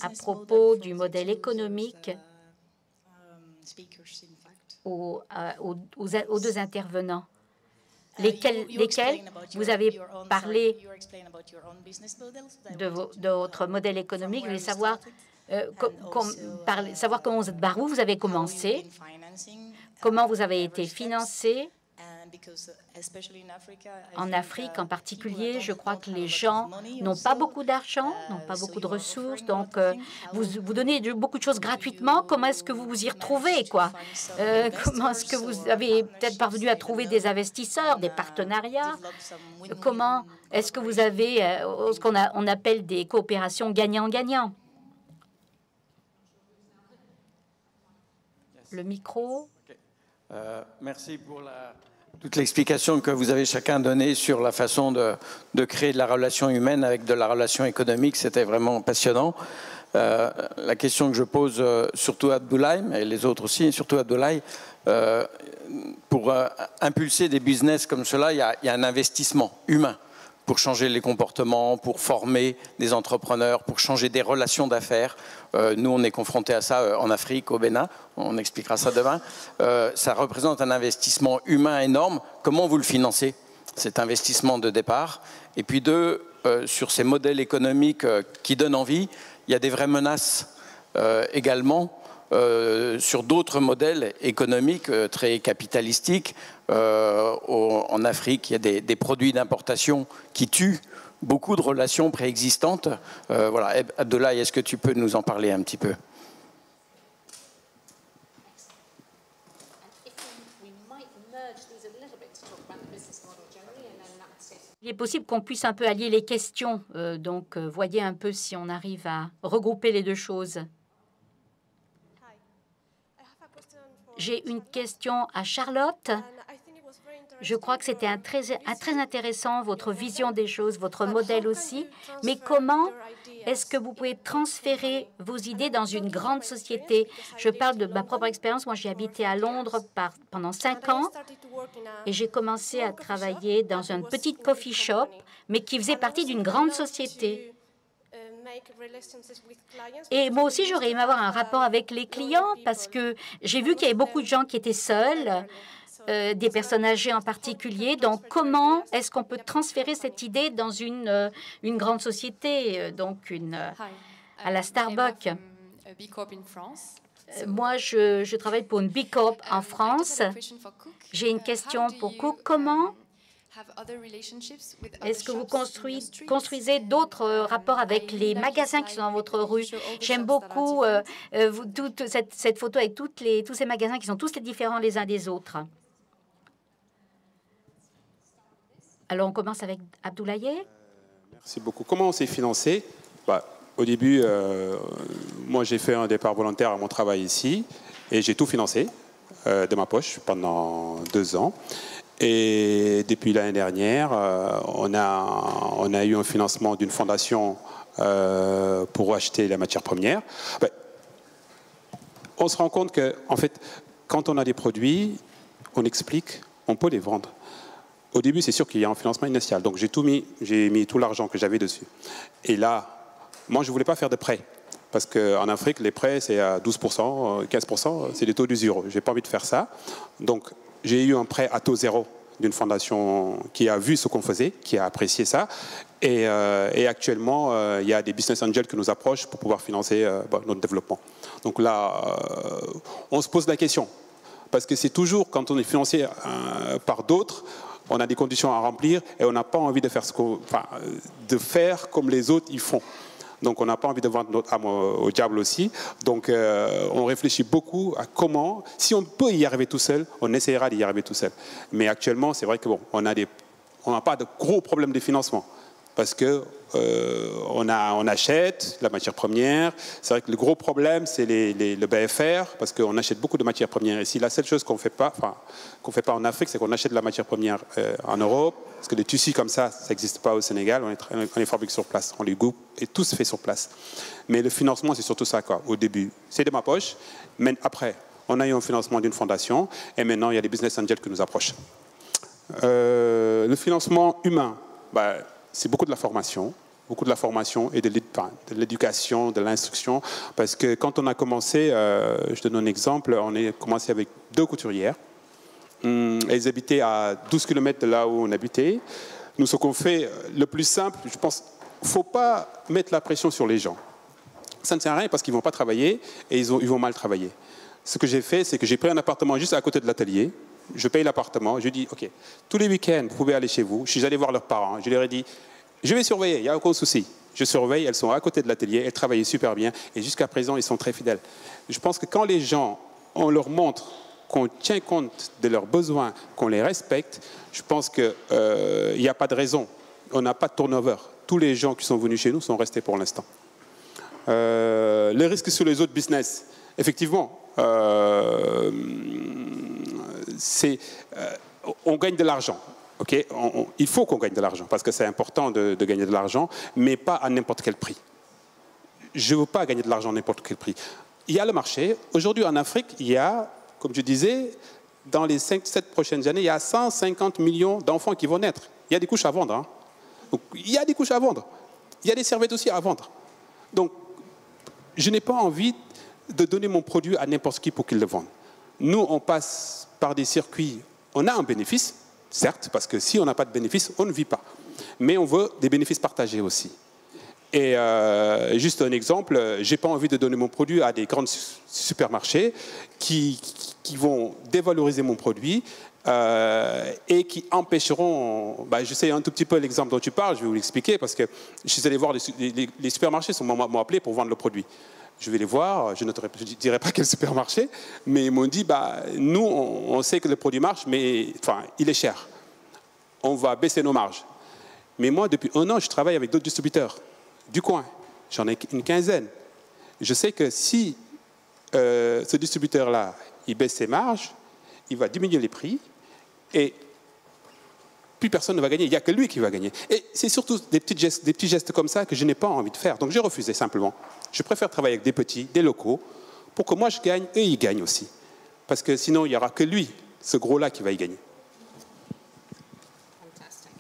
à propos du modèle économique aux 2 intervenants. Lesquels vous avez parlé de votre modèle économique. Je voulais savoir, savoir comment vous avez commencé, comment vous avez été financé. En Afrique en particulier, je crois que les gens n'ont pas beaucoup d'argent, n'ont pas beaucoup de ressources, donc vous donnez beaucoup de choses gratuitement. Comment est-ce que vous vous y retrouvez, quoi? Comment est-ce que vous avez peut-être parvenu à trouver des investisseurs, des partenariats? Comment est-ce que vous avez ce qu'on appelle des coopérations gagnant-gagnant? Le micro. Merci pour toute l'explication que vous avez chacun donnée sur la façon de créer de la relation humaine avec de la relation économique. C'était vraiment passionnant. La question que je pose surtout à Abdoulaye, et les autres aussi, et surtout à Abdoulaye, pour impulser des business comme cela, il y a un investissement humain pour changer les comportements, pour former des entrepreneurs, pour changer des relations d'affaires. Nous, on est confrontés à ça en Afrique, au Bénin. On expliquera ça demain. Ça représente un investissement humain énorme. Comment vous le financez, cet investissement de départ? Et puis 2, sur ces modèles économiques qui donnent envie, il y a des vraies menaces également sur d'autres modèles économiques très capitalistiques. En Afrique, il y a des produits d'importation qui tuent beaucoup de relations préexistantes. Voilà. Abdoulaye, est-ce que tu peux nous en parler un petit peu? Il est possible qu'on puisse un peu allier les questions. Donc, voyez un peu si on arrive à regrouper les 2 choses. J'ai une question à Charlotte. Je crois que c'était très intéressant, votre vision des choses, votre modèle aussi. Mais comment est-ce que vous pouvez transférer vos idées dans une grande société? Je parle de ma propre expérience. Moi, j'ai habité à Londres pendant 5 ans et j'ai commencé à travailler dans une petite coffee shop, mais qui faisait partie d'une grande société. Et moi aussi, j'aurais aimé avoir un rapport avec les clients parce que j'ai vu qu'il y avait beaucoup de gens qui étaient seuls, des personnes âgées en particulier. Donc, comment est-ce qu'on peut transférer cette idée dans une grande société, donc à la Starbucks? Moi, je travaille pour une B Corp en France. J'ai une question pour Cook. Comment est-ce que vous construisez d'autres rapports avec les magasins qui sont dans votre rue? J'aime beaucoup toute cette photo avec tous ces magasins qui sont tous différents les uns des autres. Alors, on commence avec Abdoulaye. Merci beaucoup. Comment on s'est financé? Au début, moi, j'ai fait un départ volontaire à mon travail ici et j'ai tout financé de ma poche pendant 2 ans. Et depuis l'année dernière, on a eu un financement d'une fondation pour acheter la matière première. On se rend compte que, en fait, quand on a des produits, on explique, on peut les vendre. Au début, c'est sûr qu'il y a un financement initial. Donc, j'ai mis tout l'argent que j'avais dessus. Et là, moi, je ne voulais pas faire de prêts. Parce qu'en Afrique, les prêts, c'est à 12%, 15%, c'est des taux d'usure. Je n'ai pas envie de faire ça. Donc, j'ai eu un prêt à taux 0 d'une fondation qui a vu ce qu'on faisait, qui a apprécié ça. Et actuellement, il y a des business angels qui nous approchent pour pouvoir financer notre développement. Donc là, on se pose la question. Parce que c'est toujours, quand on est financé par d'autres, on a des conditions à remplir et on n'a pas envie de faire, de faire comme les autres ils font. Donc on n'a pas envie de vendre notre âme au diable aussi. Donc on réfléchit beaucoup à comment, si on peut y arriver tout seul, on essaiera d'y arriver tout seul. Mais actuellement, c'est vrai que bon, on n'a pas de gros problèmes de financement. Parce que on achète la matière première. C'est vrai que le gros problème, c'est le BFR, parce qu'on achète beaucoup de matières premières ici. La seule chose qu'on ne fait pas en Afrique, c'est qu'on achète de la matière première en Europe, parce que les tissus comme ça n'existe pas au Sénégal. On les fabrique sur place, on les coupe, et tout se fait sur place. Mais le financement, c'est surtout ça, quoi. Au début, c'est de ma poche, mais après, on a eu un financement d'une fondation, et maintenant, il y a des business angels qui nous approchent. Le financement humain, c'est beaucoup de la formation et de l'éducation, de l'instruction. Parce que quand on a commencé, je donne un exemple, on a commencé avec 2 couturières. Elles habitaient à 12 km de là où on habitait. Nous, ce qu'on fait, le plus simple, je pense, il ne faut pas mettre la pression sur les gens. Ça ne sert à rien parce qu'ils ne vont pas travailler et ils vont mal travailler. Ce que j'ai fait, c'est que j'ai pris un appartement juste à côté de l'atelier. Je paye l'appartement, je dis, OK, tous les week-ends, vous pouvez aller chez vous. Je suis allé voir leurs parents, je leur ai dit, je vais surveiller, il n'y a aucun souci. Je surveille, elles sont à côté de l'atelier, elles travaillent super bien, et jusqu'à présent, ils sont très fidèles. Je pense que quand les gens, on leur montre qu'on tient compte de leurs besoins, qu'on les respecte, je pense qu'il n'y a pas de raison. On n'a pas de turnover. Tous les gens qui sont venus chez nous sont restés pour l'instant. Les risques sur les autres business, effectivement, on gagne de l'argent. Okay, il faut qu'on gagne de l'argent, parce que c'est important de gagner de l'argent, mais pas à n'importe quel prix. Je ne veux pas gagner de l'argent à n'importe quel prix. Il y a le marché. Aujourd'hui, en Afrique, il y a, comme je disais, dans les 5-7 prochaines années, il y a 150 millions d'enfants qui vont naître. Il y a des couches à vendre. Hein. Donc, il y a des couches à vendre. Il y a des serviettes aussi à vendre. Donc, je n'ai pas envie de donner mon produit à n'importe qui pour qu'il le vende. Nous, on passe par des circuits. On a un bénéfice, certes, parce que si on n'a pas de bénéfice, on ne vit pas. Mais on veut des bénéfices partagés aussi. Et juste un exemple, je n'ai pas envie de donner mon produit à des grands supermarchés qui vont dévaloriser mon produit et qui empêcheront... je sais un tout petit peu l'exemple dont tu parles, je vais vous l'expliquer, parce que je suis allé voir les supermarchés m'ont appelé pour vendre le produit. Je vais les voir, je ne dirai pas quel supermarché, mais ils m'ont dit, nous, on sait que le produit marche, mais il est cher. On va baisser nos marges. Mais moi, depuis 1 an, je travaille avec d'autres distributeurs du coin. J'en ai une quinzaine. Je sais que si ce distributeur-là, il baisse ses marges, il va diminuer les prix et plus personne ne va gagner. Il n'y a que lui qui va gagner. Et c'est surtout des petits gestes comme ça que je n'ai pas envie de faire. Donc j'ai refusé simplement. Je préfère travailler avec des petits, des locaux, pour que moi je gagne et ils gagnent aussi. Parce que sinon, il n'y aura que lui, ce gros-là, qui va y gagner. Fantastic.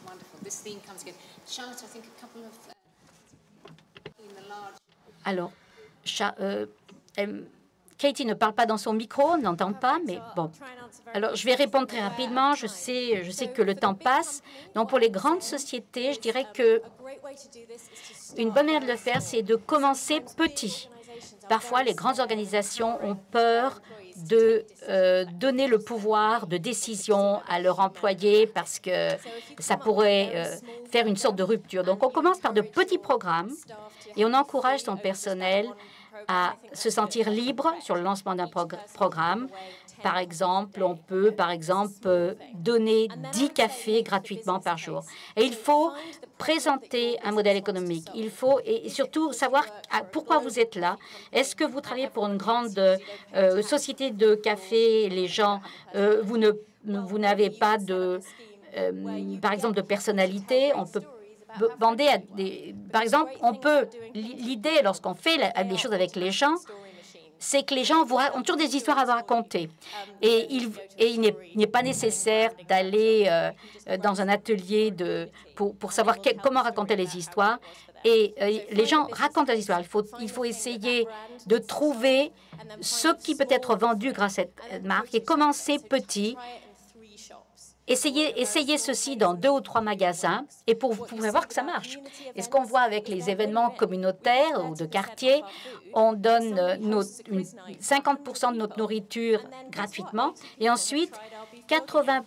Wonderful. This theme comes again. Charlotte, I think a couple of in the large... Alors, Katie ne parle pas dans son micro, on n'entend pas, mais bon. Alors, je vais répondre très rapidement. Je sais que le temps passe. Donc, pour les grandes sociétés, je dirais que une bonne manière de le faire, c'est de commencer petit. Parfois, les grandes organisations ont peur de donner le pouvoir de décision à leurs employés parce que ça pourrait faire une sorte de rupture. Donc, on commence par de petits programmes et on encourage son personnel à se sentir libre sur le lancement d'un programme. Par exemple, on peut, donner 10 cafés gratuitement par jour. Et il faut présenter un modèle économique. Il faut et surtout savoir pourquoi vous êtes là. Est-ce que vous travaillez pour une grande société de café? Les gens, vous n'avez pas de, par exemple, de personnalité. On peut demander à des... Par exemple, l'idée, lorsqu'on fait les choses avec les gens, c'est que les gens ont toujours des histoires à vous raconter. Et il n'est pas nécessaire d'aller dans un atelier pour savoir comment raconter les histoires. Et les gens racontent les histoires. Il faut essayer de trouver ce qui peut être vendu grâce à cette marque et commencer petit. Essayez ceci dans 2 ou 3 magasins et vous pourrez voir que ça marche. Et ce qu'on voit avec les événements communautaires ou de quartier, on donne 50% de notre nourriture gratuitement et ensuite 80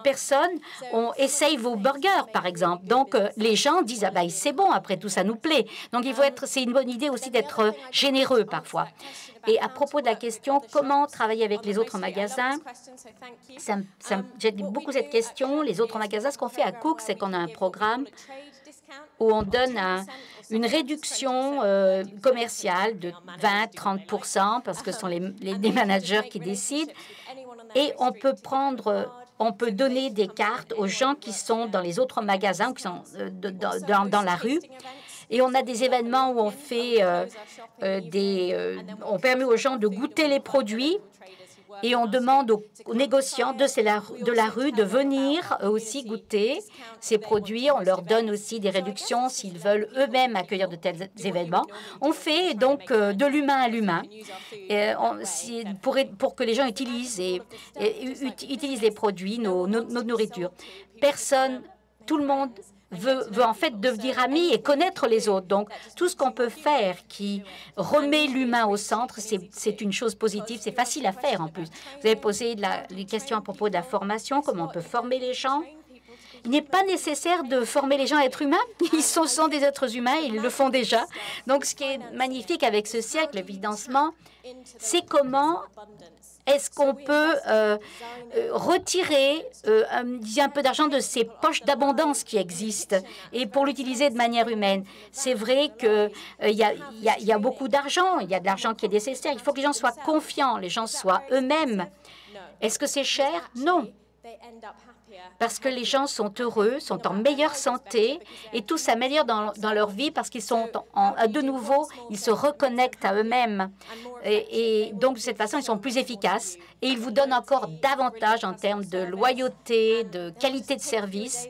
personnes essayent vos burgers, par exemple. Donc, les gens disent « Ah ben, c'est bon, après tout, ça nous plaît ». Donc, c'est une bonne idée aussi d'être généreux parfois. Et à propos de la question « Comment travailler avec les autres magasins ?» J'ai beaucoup cette question. Les autres magasins, ce qu'on fait à Cook, c'est qu'on a un programme où on donne une réduction commerciale de 20-30% parce que ce sont les managers qui décident. Et on peut donner des cartes aux gens qui sont dans les autres magasins, qui sont dans la rue. Et on a des événements où on fait on permet aux gens de goûter les produits et on demande aux négociants de la rue de venir aussi goûter ces produits. On leur donne aussi des réductions s'ils veulent eux-mêmes accueillir de tels événements. On fait donc de l'humain à l'humain pour que les gens utilisent les produits, nos nourritures. Tout le monde veut en fait devenir ami et connaître les autres. Donc, tout ce qu'on peut faire qui remet l'humain au centre, c'est une chose positive. C'est facile à faire en plus. Vous avez posé les questions à propos de la formation, comment on peut former les gens. Il n'est pas nécessaire de former les gens à être humains. Ils sont des êtres humains, ils le font déjà. Donc, ce qui est magnifique avec ce siècle, le financement, c'est comment est-ce qu'on peut retirer un peu d'argent de ces poches d'abondance qui existent et pour l'utiliser de manière humaine. C'est vrai qu'il y a beaucoup d'argent, il y a de l'argent qui est nécessaire. Il faut que les gens soient confiants, les gens soient eux-mêmes. Est-ce que c'est cher? Non. Parce que les gens sont heureux, sont en meilleure santé et tout s'améliore dans leur vie parce qu'ils sont de nouveau, ils se reconnectent à eux-mêmes. Et donc, de cette façon, ils sont plus efficaces et ils vous donnent encore davantage en termes de loyauté, de qualité de service.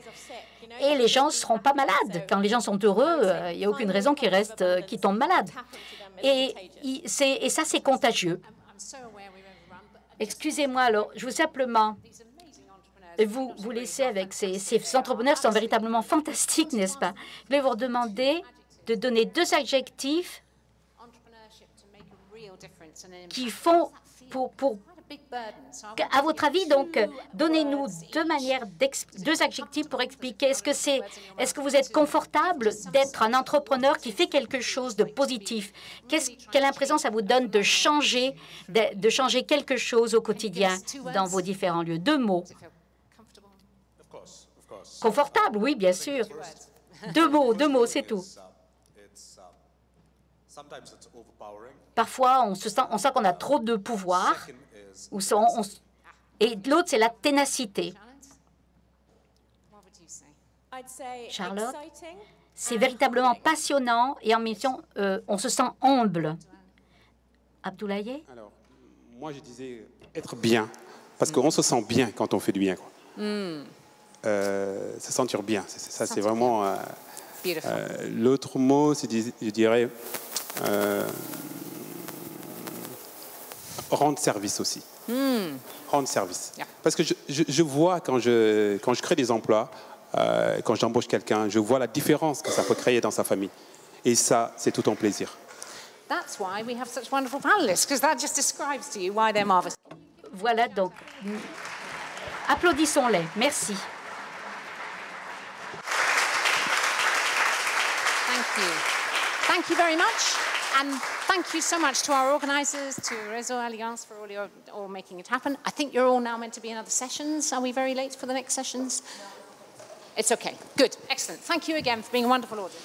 Et les gens ne seront pas malades. Quand les gens sont heureux, il n'y a aucune raison qu'ils tombent malades. Et ça, c'est contagieux. Excusez-moi, alors, je veux simplement vous laisser avec ces entrepreneurs qui sont véritablement fantastiques, n'est-ce pas? Je vais vous demander de donner 2 adjectifs qui font à votre avis, donc, donnez-nous 2 adjectifs pour expliquer. Est-ce que vous êtes confortable d'être un entrepreneur qui fait quelque chose de positif? Quelle impression ça vous donne de changer quelque chose au quotidien dans vos différents lieux? 2 mots. Confortable, oui, bien sûr. 2 mots, c'est tout. Parfois, on sent qu'on a trop de pouvoir. Et l'autre, c'est la ténacité. Charlotte, c'est véritablement passionnant et en même temps, on se sent humble. Abdoulaye? Alors, moi, je disais être bien, parce qu'on se sent bien quand on fait du bien, quoi. Se sentir bien, ça c'est vraiment... l'autre mot, je dirais, rendre service aussi. Rendre service. Yeah. Parce que je vois quand je crée des emplois, quand j'embauche quelqu'un, je vois la différence que ça peut créer dans sa famille. Et ça, c'est tout un plaisir. That's why we have such wonderful panelists, because that just describes to you why they're marvelous. Voilà, donc, applaudissons-les. Merci. Thank you very much. And thank you so much to our organisers, to Réseau Alliance for all making it happen. I think you're all now meant to be in other sessions. Are we very late for the next sessions? It's okay. Good. Excellent. Thank you again for being a wonderful audience.